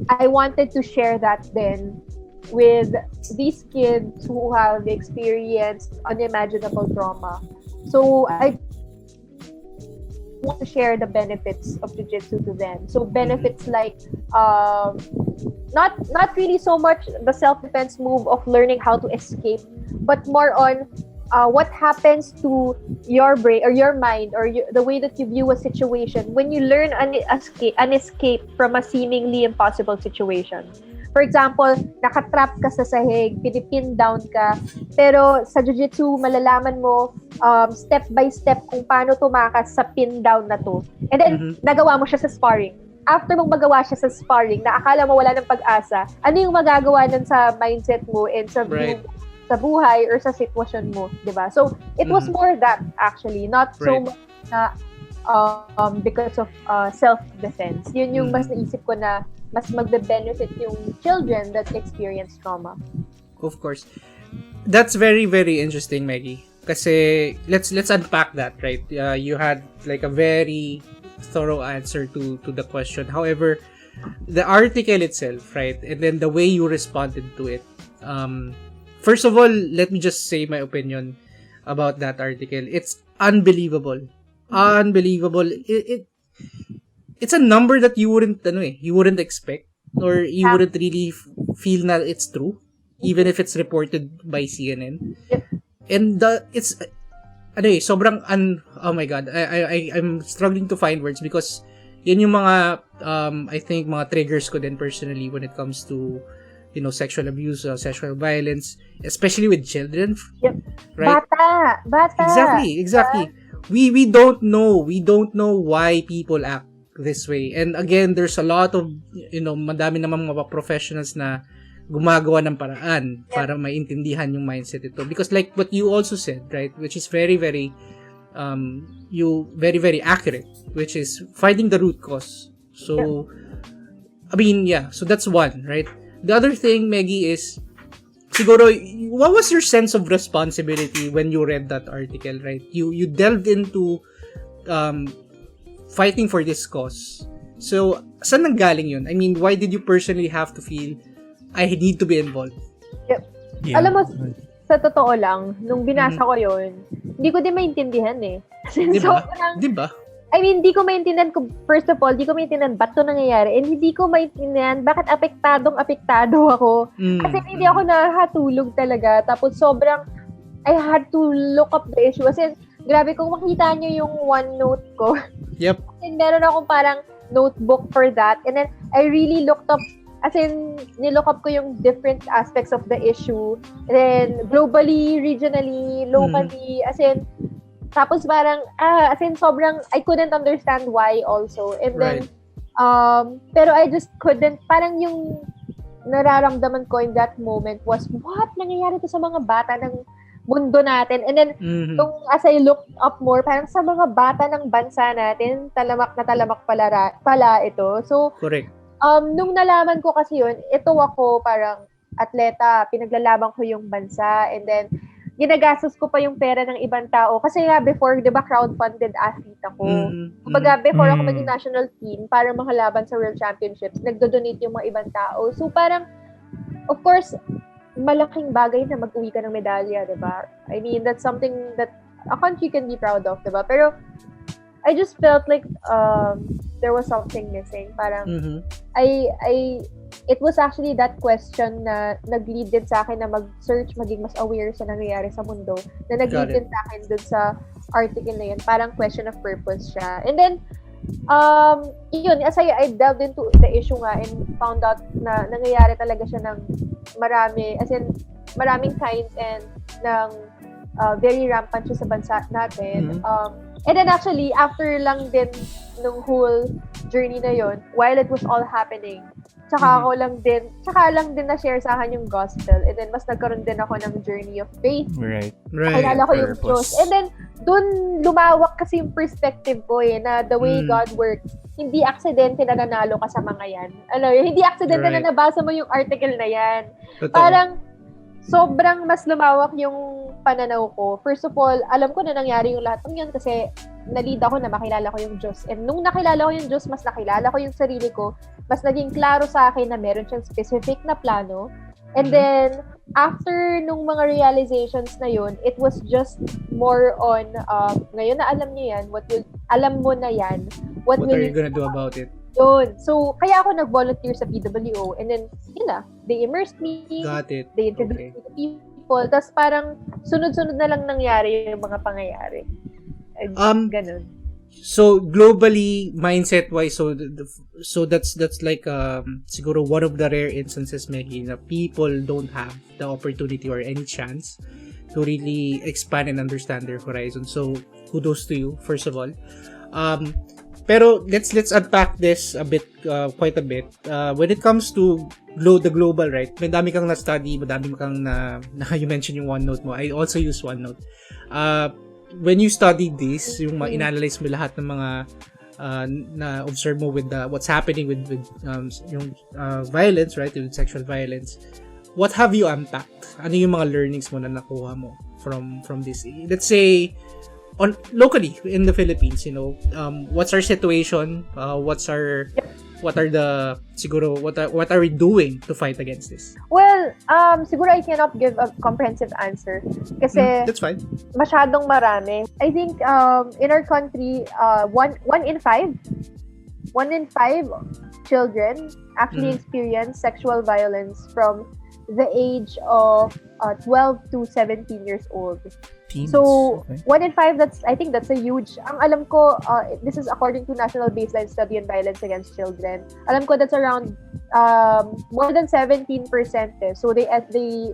I wanted to share that then with these kids who have experienced unimaginable trauma. So I want to share the benefits of Jiu-Jitsu to them. So benefits like not really so much the self-defense move of learning how to escape, but more on what happens to your brain or your mind or the way that you view a situation when you learn an escape from a seemingly impossible situation. For example, nakatrap ka sa sahig, pinipin down ka, pero sa Jiu-Jitsu, malalaman mo step by step kung paano tumakas sa pin down na to. And then, nagawa mo siya sa sparring. After mong magawa siya sa sparring, na akala mo wala ng pag-asa, ano yung magagawa nun sa mindset mo and sa sa buhay or sa sitwasyon mo, di ba? So, it was more that, actually. Not so much na because of self-defense. Yun yung mas naisip ko na mas magbe-benefit yung children that experience trauma. Of course. That's very, very interesting, Meggie. Kasi, let's unpack that, right? You had like a very thorough answer to the question. However, the article itself, right? And then the way you responded to it. First of all, let me just say my opinion about that article. It's unbelievable. Unbelievable. It's a number that you wouldn't expect, or you wouldn't really feel that it's true, even if it's reported by CNN. Yep. And it's sobrang oh my god, I'm struggling to find words because yun yung mga I think mga triggers ko din personally when it comes to sexual abuse, sexual violence, especially with children. Yep. Right? Bata. Exactly. We don't know why people act this way. And again, there's a lot of, madami namang mga professionals na gumagawa ng paraan para maintindihan yung mindset ito. Because like what you also said, right, which is very, very, very, very accurate, which is finding the root cause. So, I mean, so that's one, right? The other thing, Meggie, is, siguro, what was your sense of responsibility when you read that article, right? You delved into, fighting for this cause. So, saan nanggaling yun? I mean, why did you personally have to feel, I need to be involved? Yep. Yeah. Alam mo, sa totoo lang, nung binasa ko yun, hindi ko din maintindihan eh. Diba? I mean, hindi ko maintindihan first of all, hindi ko maintindihan ba't ito nangyayari, and hindi ko maintindihan bakit apektado ako. Kasi hindi ako nakatulog talaga. Tapos sobrang, I had to look up the issue. Kasi grabe, kung makita nyo yung OneNote ko. Yep. And meron akong parang notebook for that. And then, I really looked up, as in, nilook up ko yung different aspects of the issue. And then, globally, regionally, locally, as in, tapos parang, as in, sobrang, I couldn't understand why also. And then, pero I just couldn't, parang yung nararamdaman ko in that moment was, what? Nangyayari to sa mga bata ng mundo natin. And then, as I looked up more, parang sa mga bata ng bansa natin, talamak na talamak pala ito. So, correct. Nung nalaman ko kasi yun, ito ako parang atleta, pinaglalaban ko yung bansa, and then, ginagastos ko pa yung pera ng ibang tao. Kasi nga, before, di ba, crowdfunded athlete ako. Kumbaga, before ako maging national team, para makalaban sa World Championships, nagdo-donate yung mga ibang tao. So, parang, of course, malaking bagay na mag-uwi ka ng medalya, di ba? I mean, that's something that a country can be proud of, di ba? Pero, I just felt like there was something missing. Parang, it was actually that question na nag-lead din sa akin na mag-search, maging mas aware sa nangyayari sa mundo, na nag-lead din sa akin dun sa article na yun. Parang question of purpose siya. And then, yun, as I delved into the issue nga and found out na nangyayari talaga siya ng marami, as in, maraming kinds and ng very rampant siya sa bansa natin. And then actually, after lang din nung whole journey na yon, while it was all happening, tsaka lang din na-share sa akin yung gospel. And then, mas nagkaroon din ako ng journey of faith. Right. Nakilala ko yung Diyos. And then, dun lumawak kasi yung perspective ko na the way God works. Hindi aksidente na nanalo ka sa mga yan. Hindi aksidente na nabasa mo yung article na yan. Totoo. Parang, sobrang mas lumawak yung pananaw ko. First of all, alam ko na nangyari yung lahat ng yun kasi nalid ako na makilala ko yung Diyos. And nung nakilala ko yung Diyos, mas nakilala ko yung sarili ko, mas naging klaro sa akin na meron siyang specific na plano. And then, after nung mga realizations na yun, it was just more on, ngayon na alam niyo yan, alam mo na yan, what are you gonna do about it? Yun. So, kaya ako nag-volunteer sa PWO. And then, yun na, they immersed me. Got it. They introduced me to people. Tapos parang sunod-sunod na lang nangyari yung mga pangyayari. Ganun. So globally, mindset-wise, so that's like siguro one of the rare instances, Meggie, na people don't have the opportunity or any chance to really expand and understand their horizon. So kudos to you, first of all. Pero let's unpack this a bit, quite a bit. When it comes to the global, right? Madami kang na-study, madami kang you mentioned yung OneNote mo. I also use OneNote. When you studied this, yung in-analyze mo lahat ng mga na-observe mo with what's happening with yung violence, right? With sexual violence. What have you unpacked? Ano yung mga learnings mo na nakuha mo from this? Let's say, locally in the Philippines, what's our situation? What are we doing to fight against this? Well, siguro I cannot give a comprehensive answer kasi that's fine. Masyadong marami. I think in our country, one in five children actually experience sexual violence from the age of 12 to 17 years old. Teens. So, Okay. 1 in 5, I think that's a huge, ang alam ko, this is according to National Baseline Study on Violence Against Children. Alam ko that's around more than 17%. So, they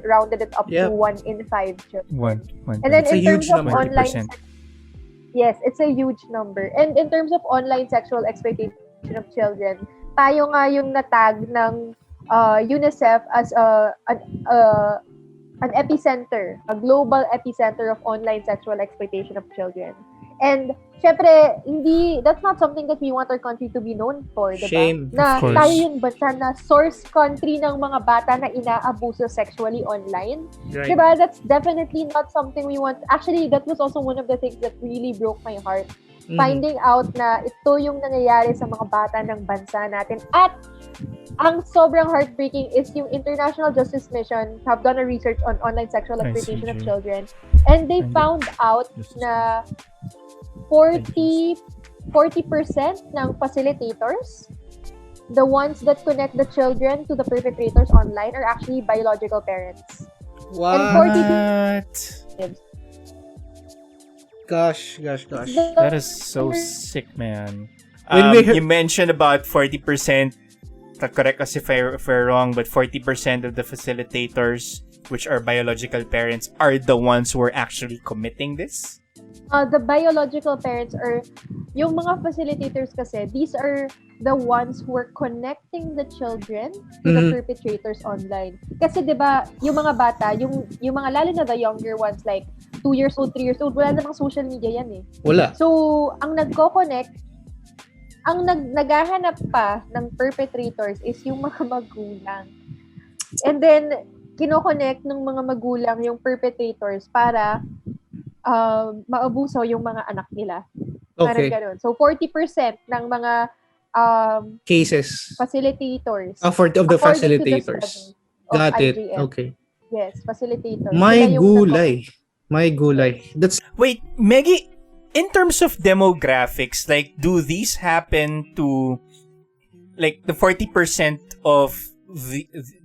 rounded it up to 1 in 5 children. One. And then It's a in terms huge of number. online, 40%. yes, it's a huge number. And in terms of online sexual exploitation of children, tayo nga yung natag ng UNICEF as an epicenter, a global epicenter of online sexual exploitation of children. And syempre, that's not something that we want our country to be known for, diba? Shame, Na of course. tayo yung bansa na source country ng mga bata na inaabuso sexually online. Right. Diba? That's definitely not something we want. Actually, that was also one of the things that really broke my heart. Finding out na ito yung nangyayari sa mga bata ng bansa natin. At ang sobrang heartbreaking is yung International Justice Mission have done a research on online sexual exploitation of children. And they found out na 40% ng facilitators, the ones that connect the children to the perpetrators online, are actually biological parents. What? And 42 Gosh. That is so sick, man. When we You mentioned about 40%, correct us if we're wrong, but 40% of the facilitators, which are biological parents, are the ones who are actually committing this? The biological parents are, yung mga facilitators kasi, these are the ones who are connecting the children to the perpetrators online. Kasi 'di ba, yung mga bata, yung mga lalo na the younger ones like 2 years old, 3 years old, wala namang social media yan eh. Wala. So, ang nagko-connect, ang naghahanap pa ng perpetrators is yung mga magulang. And then, kino-connect ng mga magulang yung perpetrators para maabuso yung mga anak nila. Parang Okay. ganun. So, 40% ng mga Cases. facilitators. Of the according to the facilitators. study of Got it. IGM. Okay. Yes, facilitators. My Sila yung gulay. That's Wait, Meggie, in terms of demographics, like, do these happen to, like, the 40% of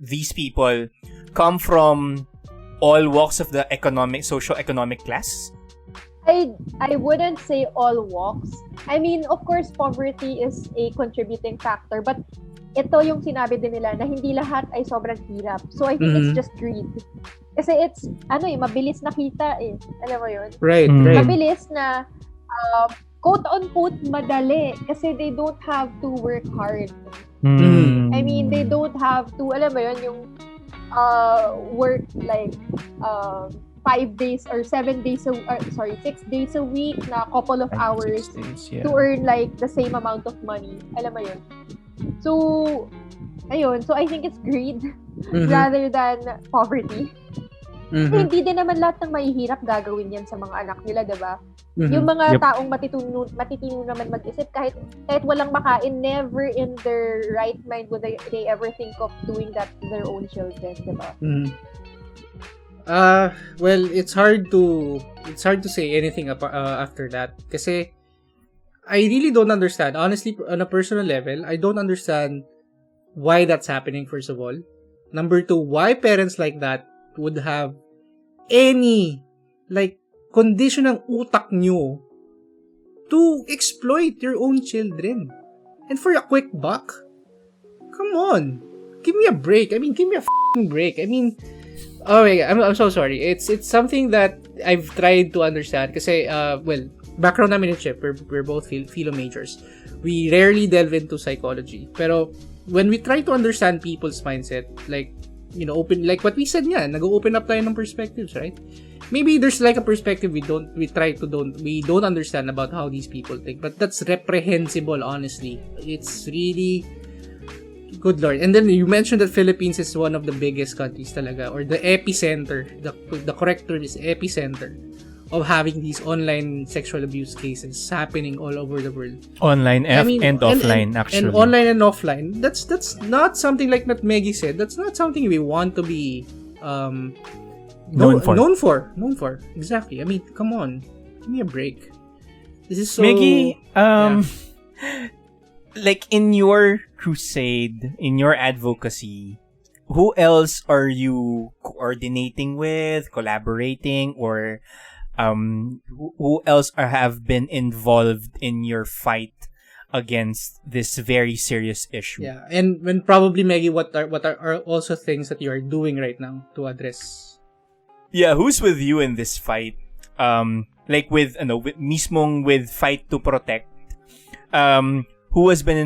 these people come from all walks of the socio-economic class? I wouldn't say all walks. I mean, of course, poverty is a contributing factor, but ito yung sinabi din nila na hindi lahat ay sobrang hirap. So I think it's just greed. Kasi it's, mabilis nakita eh. Alam mo yun? Right. Mabilis na, quote-unquote, madali. Kasi they don't have to work hard. I mean, they don't have to, alam mo yun, yung work like 5 days or 7 days 6 days a week na couple of hours to earn like the same amount of money. Alam mo yun? So, ayun. So, I think it's greed rather than poverty. Hindi din naman lahat ng mahihirap gagawin yan sa mga anak nila, diba? Yung mga taong matitino naman mag-isip, kahit walang makain, never in their right mind would they ever think of doing that to their own children, diba? Well, it's hard to say anything after that kasi I really don't understand. Honestly, on a personal level, I don't understand why that's happening, first of all. Number two, why parents like that would have any condition ng utak nyo to exploit your own children. And for a quick buck? Come on. Give me a break. I mean, give me a f***ing break. I mean, oh my God, I'm so sorry. It's something that I've tried to understand kasi, background namin in Chip, we're both philo majors. We rarely delve into psychology. Pero, when we try to understand people's mindset, open, like what we said nga, nag-open up tayo ng perspectives, right? Maybe there's a perspective we don't understand about how these people think, but that's reprehensible, honestly. It's really, good Lord. And then you mentioned that Philippines is one of the biggest countries talaga, or the epicenter, the correct term is epicenter of having these online sexual abuse cases happening all over the world. Online and offline, actually. And online and offline. That's not something like that Meggie said. That's not something we want to be known for. Exactly. I mean, come on. Give me a break. This is so... Meggie, in your crusade, in your advocacy, who else are you coordinating with, collaborating, or who else have been involved in your fight against this very serious issue? Yeah, and when probably Meggie, what are also things that you are doing right now to address? Yeah, who's with you in this fight? With Fight to Protect. Who have been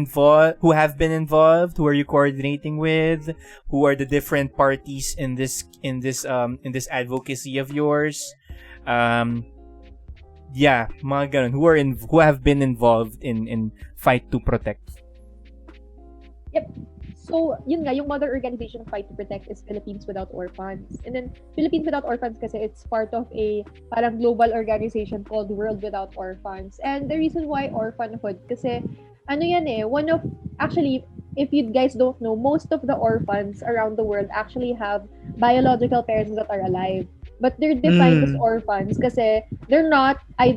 involved? Who are you coordinating with? Who are the different parties in this advocacy of yours? Mga ganun. Who have been involved in Fight to Protect? Yep. So, yun nga, yung mother organization of Fight to Protect is Philippines Without Orphans. And then, Philippines Without Orphans kasi it's part of a parang global organization called World Without Orphans. And the reason why orphanhood, kasi actually, if you guys don't know, most of the orphans around the world actually have biological parents that are alive. But they're defined as orphans kasi they're not in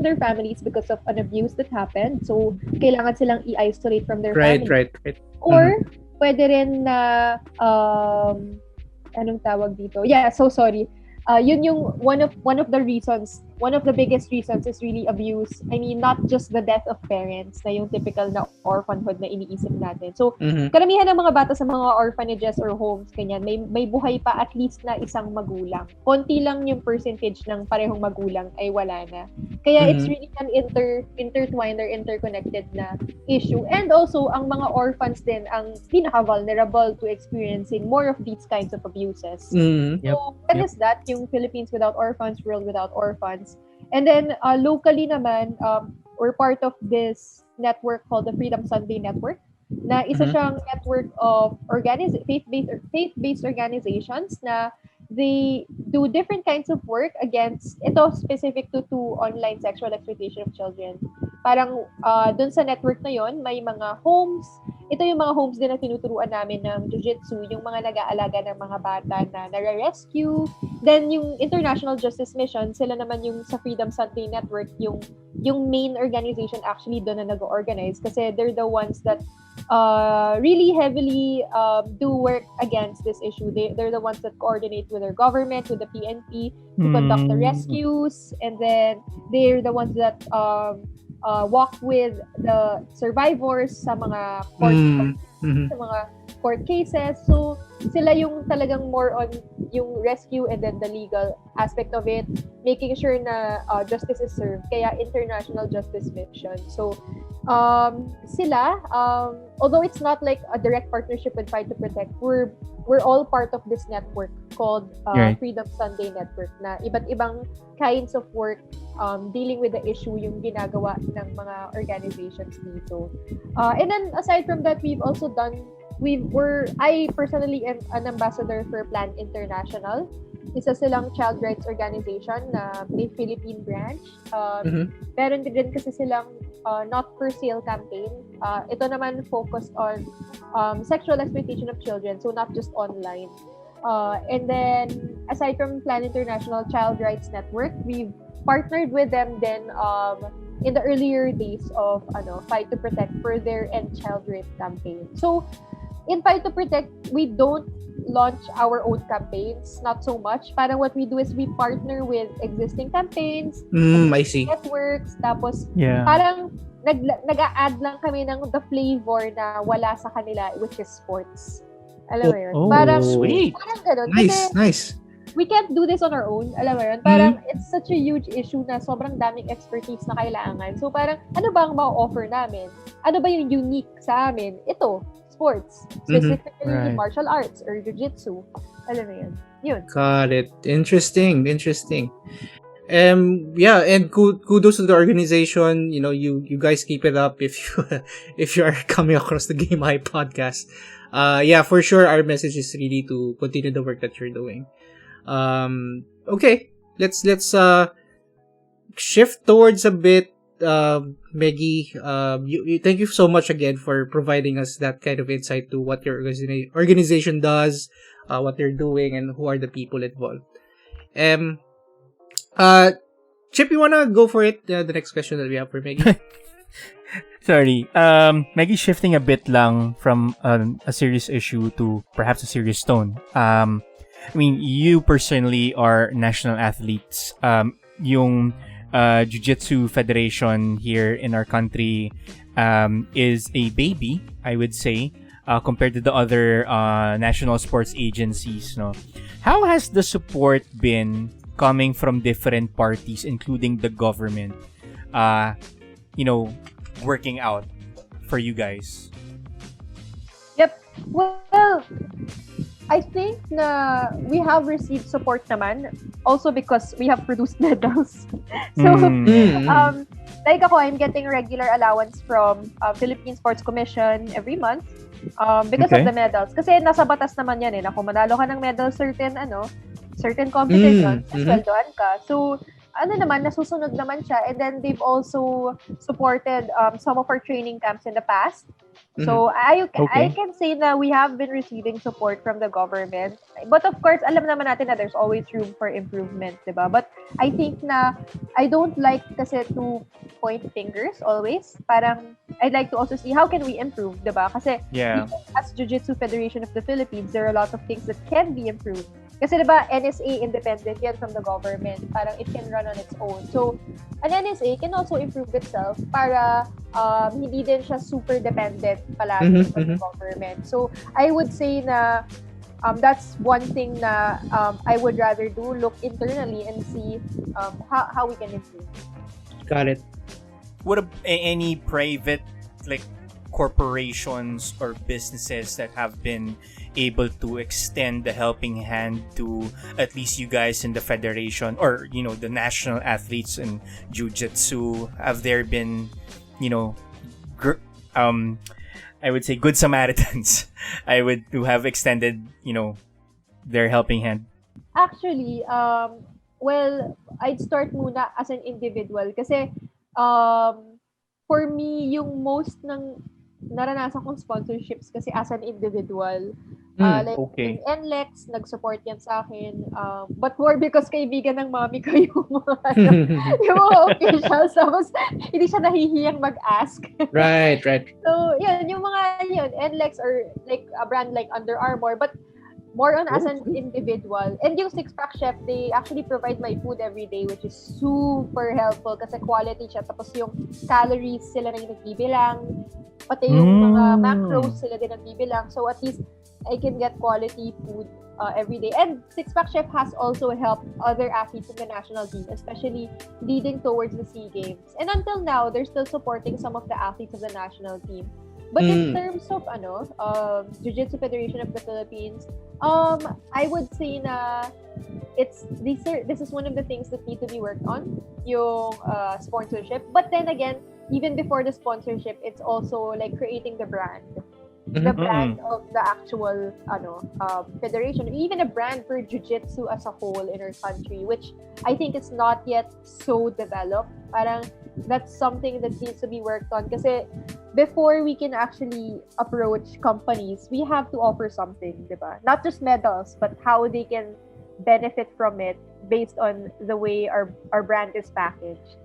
their families because of an abuse that happened. So, kailangan silang i-isolate from their family. Right. Or, pwede rin na, anong tawag dito? Yeah, so sorry. Yun yung one of the reasons, one of the biggest reasons is really abuse. I mean, not just the death of parents na yung typical na orphanhood na iniisip natin. So, karamihan ng mga bata sa mga orphanages or homes, kanyan, may buhay pa at least na isang magulang. Konti lang yung percentage ng parehong magulang ay wala na. Kaya it's really an intertwined or interconnected na issue. And also, ang mga orphans din ang pinaka-vulnerable to experiencing more of these kinds of abuses. So, what is that? Yung Philippines Without Orphans, World Without Orphans. And then, locally naman, we're part of this network called the Freedom Sunday Network, na isa siyang network of faith-based organizations na they do different kinds of work against, ito specific to online sexual exploitation of children. Parang dun sa network na yon may mga homes ito yung mga homes din na tinuturuan namin ng jiu-jitsu, yung mga nag-aalaga ng mga bata na nare-rescue. Then yung International Justice Mission, sila naman yung sa Freedom Sunday Network, yung main organization actually doon na nag-organize kasi they're the ones that really heavily do work against this issue. They're the ones that coordinate with their government, with the PNP to conduct the rescues, and then they're the ones that walk with the survivors sa mga sa mga court cases. So sila yung talagang more on yung rescue and then the legal aspect of it, making sure na justice is served. Kaya International Justice Mission. So sila, although it's not like a direct partnership with Fight to Protect, we're all part of this network called Freedom Sunday Network na iba't ibang kinds of work dealing with the issue yung ginagawa ng mga organizations dito. And then aside from that, we've also done I personally am an ambassador for Plan International. Isa silang child rights organization na may Philippine branch. Meron din kasi silang not for sale campaign. Ito naman focused on sexual exploitation of children, so not just online. And then aside from Plan International Child Rights Network, we've partnered with them then in the earlier days of Fight to Protect for their End Child Rape campaign. So in Fight to Protect, we don't launch our own campaigns, not so much. Parang what we do is we partner with existing campaigns, I see. networks, tapos parang nag-a-add lang kami ng the flavor na wala sa kanila, which is sports. Alam mo yun? Parang, sweet. Parang ganun. Nice. We can't do this on our own. Alam mo yun? Parang it's such a huge issue na sobrang daming expertise na kailangan. So parang, ano ba ang ma-offer namin? Ano ba yung unique sa amin? Ito, sports. Specifically in martial arts or jiu-jitsu. Alam mo yun? Yun. Got it. Interesting. Yeah, and kudos to the organization. You guys keep it up if you are coming across the Game High podcast. Yeah, for sure our message is really to continue the work that you're doing. Okay, let's shift towards a bit. Meggie, thank you so much again for providing us that kind of insight to what your organization does, what they're doing, and who are the people involved. Chip, you wanna go for it? The next question that we have for Meggie. Sorry. Meggie, shifting a bit lang from a serious issue to perhaps a serious tone. I mean, you personally are national athletes. Yung Jiu Jitsu Federation here in our country is a baby, I would say, compared to the other national sports agencies. No, how has the support been coming from different parties, including the government? Working out for you guys. Yep. Well, I think na we have received support naman also because we have produced medals. So, like ako, I'm getting regular allowance from Philippine Sports Commission every month because of the medals. Kasi nasa batas naman yan na kung manalo ka ng medal certain competitions, sweldohan ka. So, nasusunod naman siya. And then they've also supported some of our training camps in the past. So I can say that we have been receiving support from the government. But of course, alam naman natin na there's always room for improvement, diba? But I think na I don't like kasi to point fingers always. Parang I'd like to also see how can we improve, diba? Kasi as Jiu Jitsu Federation of the Philippines, there are a lot of things that can be improved. Kasi diba, NSA independent yan from the government. Parang it can run on its own. So, an NSA can also improve itself para hindi din siya super dependent palagi from the government. So, I would say na that's one thing na I would rather do, look internally and see how we can improve. Got it. What any private corporations or businesses that have been able to extend the helping hand to at least you guys in the federation or the national athletes in jiu-jitsu? Have there been I would say good Samaritans who have extended their helping hand? Actually, well, I'd start muna as an individual kasi for me yung most ng naranasan kong sponsorships kasi as an individual. Like, okay. in NLEX, nag-support yan sa akin. But more because kaibigan ng mami ko yung mga, yung mga officials. Tapos, hindi siya nahihiyang mag-ask. Right. So, yun, yung mga, NLEX or like a brand like Under Armour. But, more on as an individual. And yung Six Pack Chef, they actually provide my food every day, which is super helpful kasi quality siya. Tapos yung calories sila na yung nagbibilang. Pati yung mga macros sila din nagbibilang. So at least I can get quality food every day. And Six Pack Chef has also helped other athletes in the national team, especially leading towards the SEA Games. And until now, they're still supporting some of the athletes of the national team. But in terms of Jiu Jitsu Federation of the Philippines, I would say na this is one of the things that need to be worked on, yung sponsorship. But then again, even before the sponsorship, it's also like creating the brand. The brand of the actual federation, even a brand for jiu-jitsu as a whole in our country, which I think is not yet so developed. Parang that's something that needs to be worked on kasi before we can actually approach companies, we have to offer something, diba? Not just medals, but how they can benefit from it based on the way our brand is packaged.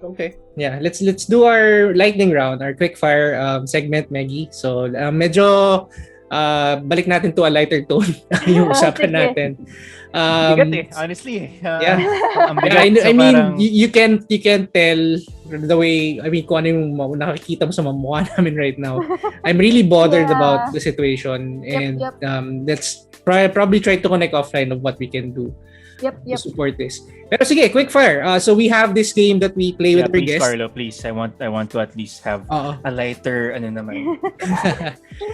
Okay. Yeah, let's do our lightning round, our quick fire segment, Meggie. So, medyo balik natin to a lighter tone yung usapan natin. Bigat honestly. Yeah. Ang bigat, I mean, you can tell the way, I mean, kung ano yung nakikita mo sa mukha namin right now. I'm really bothered about the situation, and let's probably try to connect offline of what we can do to support this. Pero sige, quick fire. So we have this game that we play with our guests. Carlo, please. I want to at least have a lighter naman.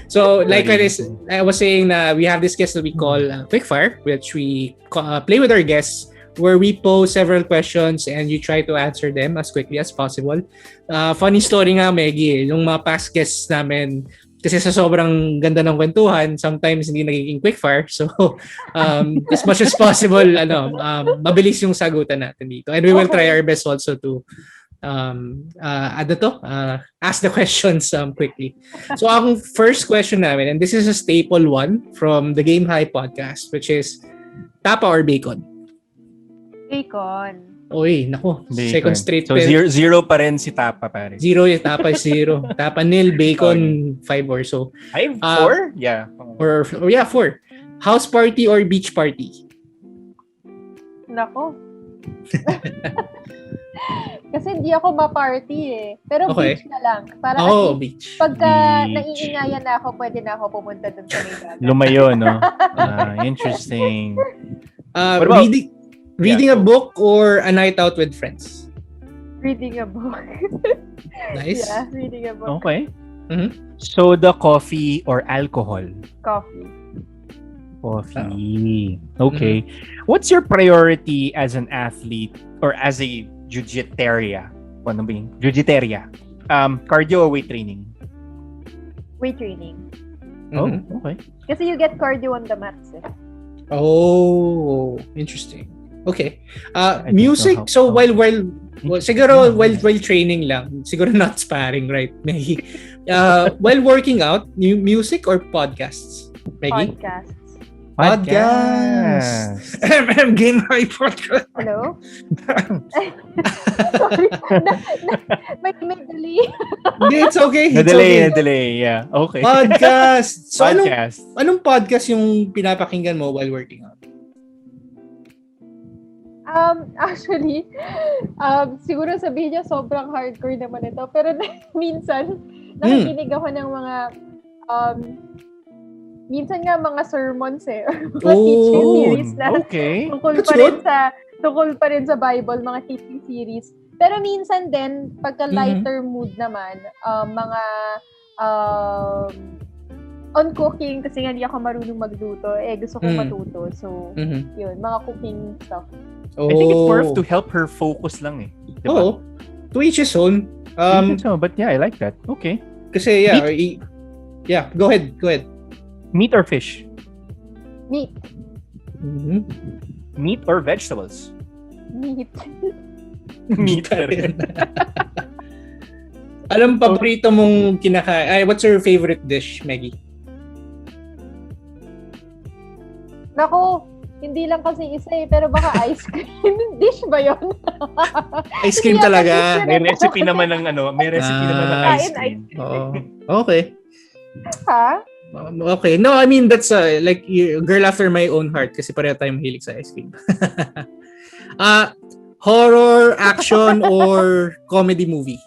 So like I was saying, we have this guest that we call quick fire, which we play with our guests, where we pose several questions and you try to answer them as quickly as possible. Funny story nga, Meggie, yung mga past guests namin, kasi sa sobrang ganda ng kwentuhan, sometimes hindi nagiging quickfire. So, as much as possible, mabilis yung sagutan natin dito. And we will try our best also to ask the questions quickly. So, ang first question namin, and this is a staple one from the Game High podcast, which is tapa or bacon? Bacon. Oy, nako. Bacon. Second straight. So, zero pa rin si Tapa, pare. Zero, Tapa is zero. Tapa nil, bacon 5 or so. 4? Yeah. Or 4. House party or beach party? Nako. Kasi hindi ako ma-party eh. Pero beach na lang. Para beach. Pagka naiingayan na ako, pwede na ako pumunta dun sa may dagat. Lumayo, no? Interesting. What about reading a book or a night out with friends? Reading a book. Nice. Yeah, reading a book. Okay. Soda, coffee, or alcohol? Coffee. Okay. What's your priority as an athlete or as a jiujiteira? Ano ba yung jiujiteira? Cardio or weight training? Weight training. Oh, okay. Kasi you get cardio on the mats eh. Oh, interesting. Okay. Music. So while siguro while training lang, siguro not sparring, right? Maybe. While working out, music or podcasts? Meggie? Podcasts. Game High podcast. Hello? Sorry. May delay. It's okay. Delay. Yeah. Okay. Podcast. So podcast. Anong podcast yung pinapakinggan mo while working out? Actually, siguro sabihin niya sobrang hardcore naman ito. Pero minsan, nakikinig ako ng mga, minsan nga mga sermons eh. Mga teaching series na tungkol pa rin sa Bible, mga teaching series. Pero minsan din, pagka lighter mood naman, mga on cooking, kasi nga hindi ako marunong magluto, gusto kong matuto. So, yun, mga cooking stuff. I think it's more to help her focus lang eh. Diba? Oo. To each his own. But yeah, I like that. Okay. Kasi go ahead. Meat or fish? Meat. Meat or vegetables? Meat. Meat pa rin. Alam paborito mong kinakain? What's your favorite dish, Meggie? Nako, hindi lang kasi isa pero baka ice cream. Dish ba yun? Ice cream Hindi talaga. yata dish May yun. recipe naman ng may recipe naman ng ice Kain cream. Oo. Okay. Ha? Okay. No, I mean, that's like girl after my own heart kasi pareho tayong mahilig sa ice cream. Horror, action, or comedy movie?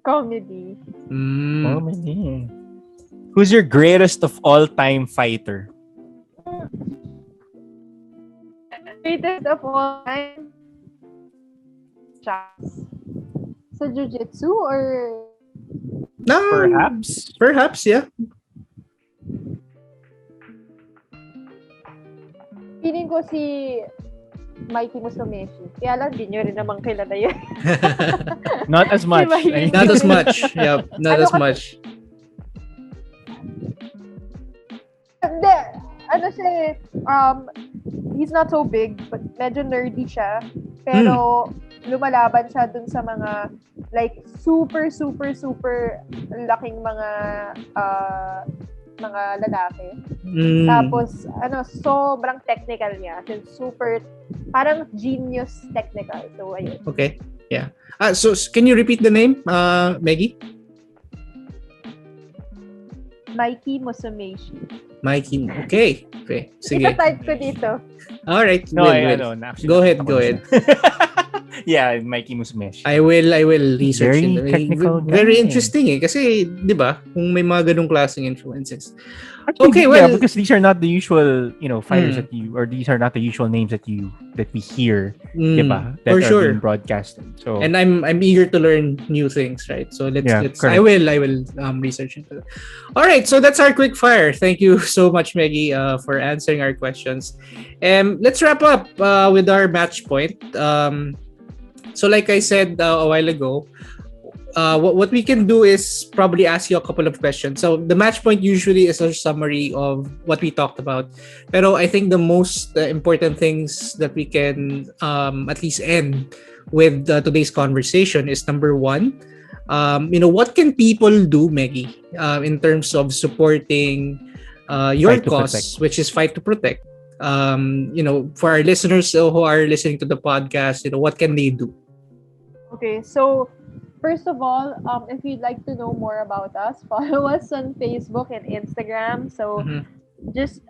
Comedy. Comedy. Who's your greatest of all-time fighter? Greatest of all time? Shots. Sa Jiu Jitsu or... No, Perhaps, yeah. Feeling ko si Mikey Musumeci. Kaya lang, di nyo rin naman kilala yun. Not as much. Not as much. Yeah, not as much. Hindi. Ano siya he's not so big, but medyo nerdy siya. Pero, lumalaban siya dun sa mga, like, super laking mga lalaki. Tapos, sobrang technical niya. Super, parang genius technical. So, ayun. Okay. Yeah. So, can you repeat the name, Meggie? Mikey Musumeci. Mikey. Okay. Sige. Ita-type ko dito. All right. No, Will. actually, Go ahead. Yeah, Mikey Musumeci. I will research Very it. technical Very guy. interesting kasi 'di ba, kung may mga ganung klaseng influences. Actually, Okay, yeah, well, because these are not the usual, fighters that these are not the usual names that we hear, diba? That for are sure. being broadcasted. So, And I'm eager to learn new things, right? So let's correct. I will research into that. All right, so that's our quick fire. Thank you so much, Meggie, for answering our questions. Let's wrap up with our match point. So like I said a while ago, what we can do is probably ask you a couple of questions. So the match point usually is a summary of what we talked about. Pero I think the most important things that we can at least end with today's conversation is number one, what can people do, Meggie, in terms of supporting your Fight to cause, protect. which is Fight to Protect. For our listeners who are listening to the podcast, what can they do? Okay, so first of all, if you'd like to know more about us, follow us on Facebook and Instagram. So just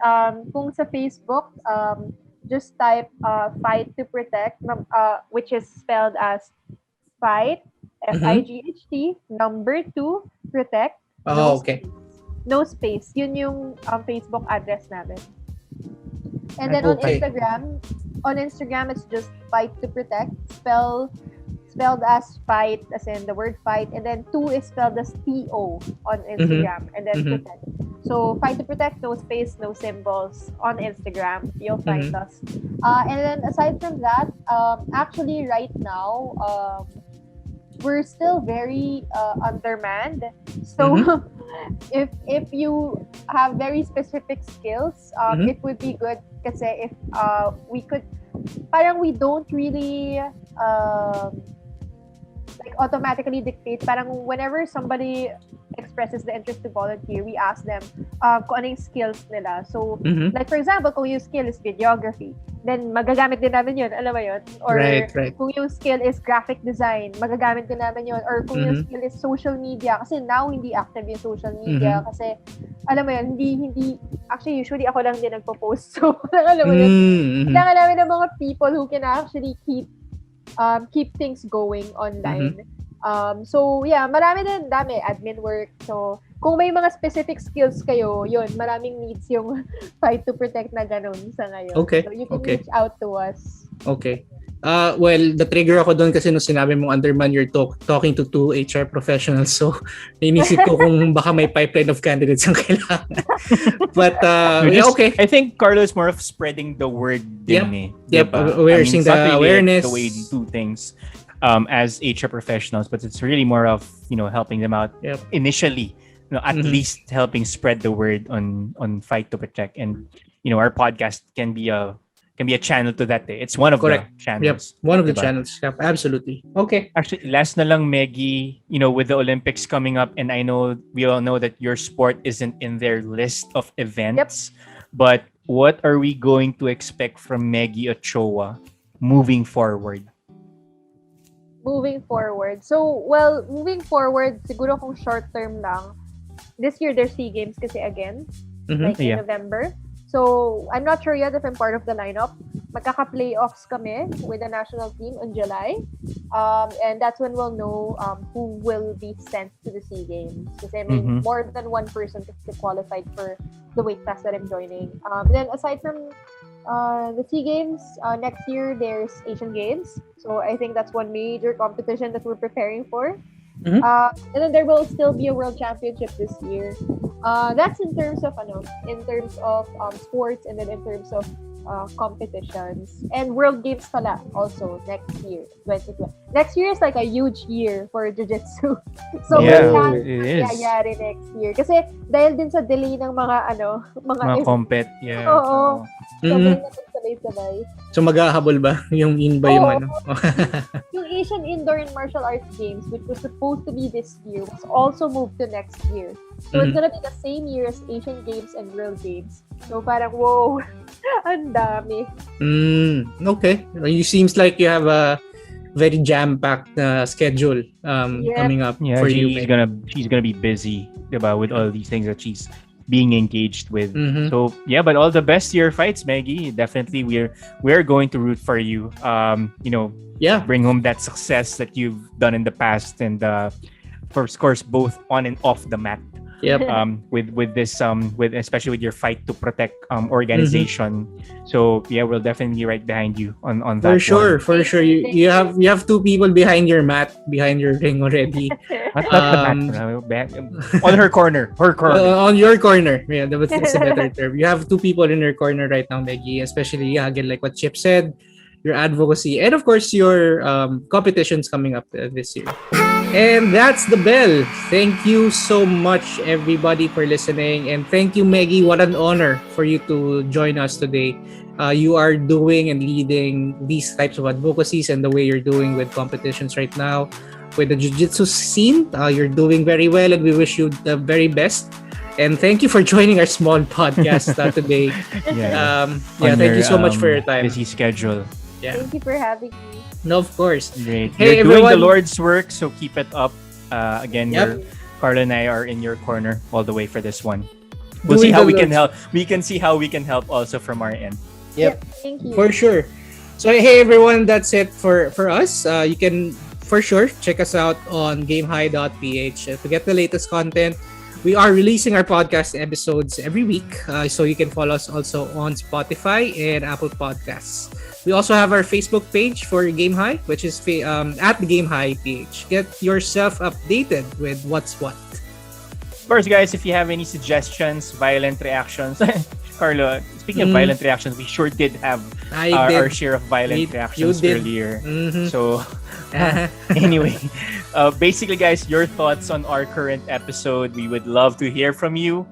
kung sa Facebook, just type Fight to Protect, which is spelled as Fight, Fight, number 2, Protect. Oh, okay. No space. Yun yung Facebook address namin. And then Okay. on Instagram, it's just Fight to Protect, spelled as fight, as in the word fight, and then 2 is spelled as TO on Instagram, and then protect. So Fight to Protect, no space, no symbols on Instagram. You'll find us. And then aside from that, actually right now, we're still very undermanned. So if you have very specific skills, it would be good kasi if we could, parang we don't really like automatically dictate. Parang whenever somebody expresses the interest to volunteer, we ask them kung ano yung skills nila. So, like for example, kung yung skill is videography, then magagamit din namin yun, alam mo yun? Or Right. kung yung skill is graphic design, magagamit din namin yun. Or kung yung skill is social media, kasi now hindi active yung social media, kasi alam mo yun, hindi actually usually ako lang din nagpo-post. So, alam mo yun, kailangan namin ng mga people who can actually keep things going online. So yeah, dami admin work. So kung may mga specific skills kayo, yun, maraming needs yung Fight to Protect na ganun sa ngayon. Okay. So you can reach out to us. Okay. Well, the-trigger ako doon kasi nung sinabi mong underman, you're talking to 2 HR professionals. So, inisip ko kung baka may pipeline of candidates ang kailangan. But, okay. I think Carlo is more of spreading the word din Yep. diba? Raising it's not the really awareness. the way we do things as HR professionals, but it's really more of, helping them out initially. At least helping spread the word on Fight to Protect. And, our podcast can be can be a channel to that. It's one of Correct. the channels. Yep. One of the Diba? channels. Yep. Absolutely. Okay. Actually, last na lang, Meggie, with the Olympics coming up, and I know we all know that your sport isn't in their list of events, but what are we going to expect from Meggie Ochoa moving forward? Moving forward. So, moving forward, siguro kung short term lang, this year there's SEA Games kasi again, like in November. So, I'm not sure yet if I'm part of the lineup. Magkaka-playoffs kami with the national team in July. And that's when we'll know who will be sent to the SEA Games. Kasi I mean, more than one person is qualified for the weight class that I'm joining. Then aside from the SEA Games, next year there's Asian Games. So I think that's one major competition that we're preparing for. And then there will still be a World Championship this year. That's in terms of sports, and then in terms of competitions, and World Games pala also next year, 2020. Next year is like a huge year for Jiu Jitsu. So it is. Nangyayari next year kasi dahil din sa delay ng mga compet. Yeah. Oo. Sabay na sabay-sabay. So maghahabol ba? Yung ano? Yung Asian Indoor and Martial Arts Games, which was supposed to be this year, was also moved to next year. So it's gonna be the same year as Asian Games and World Games. So parang, whoa, ang dami. Okay. It seems like you have a very jam-packed schedule coming up for you. She's gonna be busy, diba, with all these things that she's being engaged with. So yeah, but all the best to your fights, Meggie. Definitely, we're going to root for you. Bring home that success that you've done in the past, and of course, both on and off the mat. Yep. With this especially with your fight to protect organization. So yeah, we'll definitely be right behind you on that. For sure. You have two people behind your mat, behind your ring already. Not the mat, on her corner. On your corner. Yeah, that's a better term. You have two people in your corner right now, Meggie. Especially again, like what Chip said, your advocacy, and of course your competitions coming up this year. And that's the bell. Thank you so much, everybody, for listening. And thank you, Meggie. What an honor for you to join us today. You are doing and leading these types of advocacies, and the way you're doing with competitions right now with the jiu-jitsu scene. You're doing very well, and we wish you the very best. And thank you for joining our small podcast today. Thank you so much for your time. Busy schedule. Yeah. Thank you for having me. No, of course. Great. You're doing the Lord's work, so keep it up. Again, Carla and I are in your corner all the way for this one. We'll see how we can help. We can see how we can help also from our end. Yep. Thank you. For sure. So hey everyone, that's it for us. You can for sure check us out on gamehigh.ph to get the latest content. We are releasing our podcast episodes every week, so you can follow us also on Spotify and Apple Podcasts. We also have our Facebook page for Game High, which is at Game High PH. Get yourself updated with what's what. Of course, guys, if you have any suggestions, violent reactions, Carlo, speaking of violent reactions, we sure did have our share of violent reactions earlier. So, anyway, basically, guys, your thoughts on our current episode, we would love to hear from you.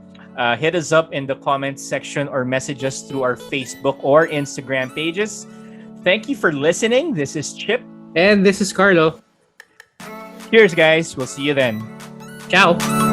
Hit us up in the comments section or message us through our Facebook or Instagram pages. Thank you for listening. This is Chip. And this is Carlo. Cheers, guys. We'll see you then. Ciao.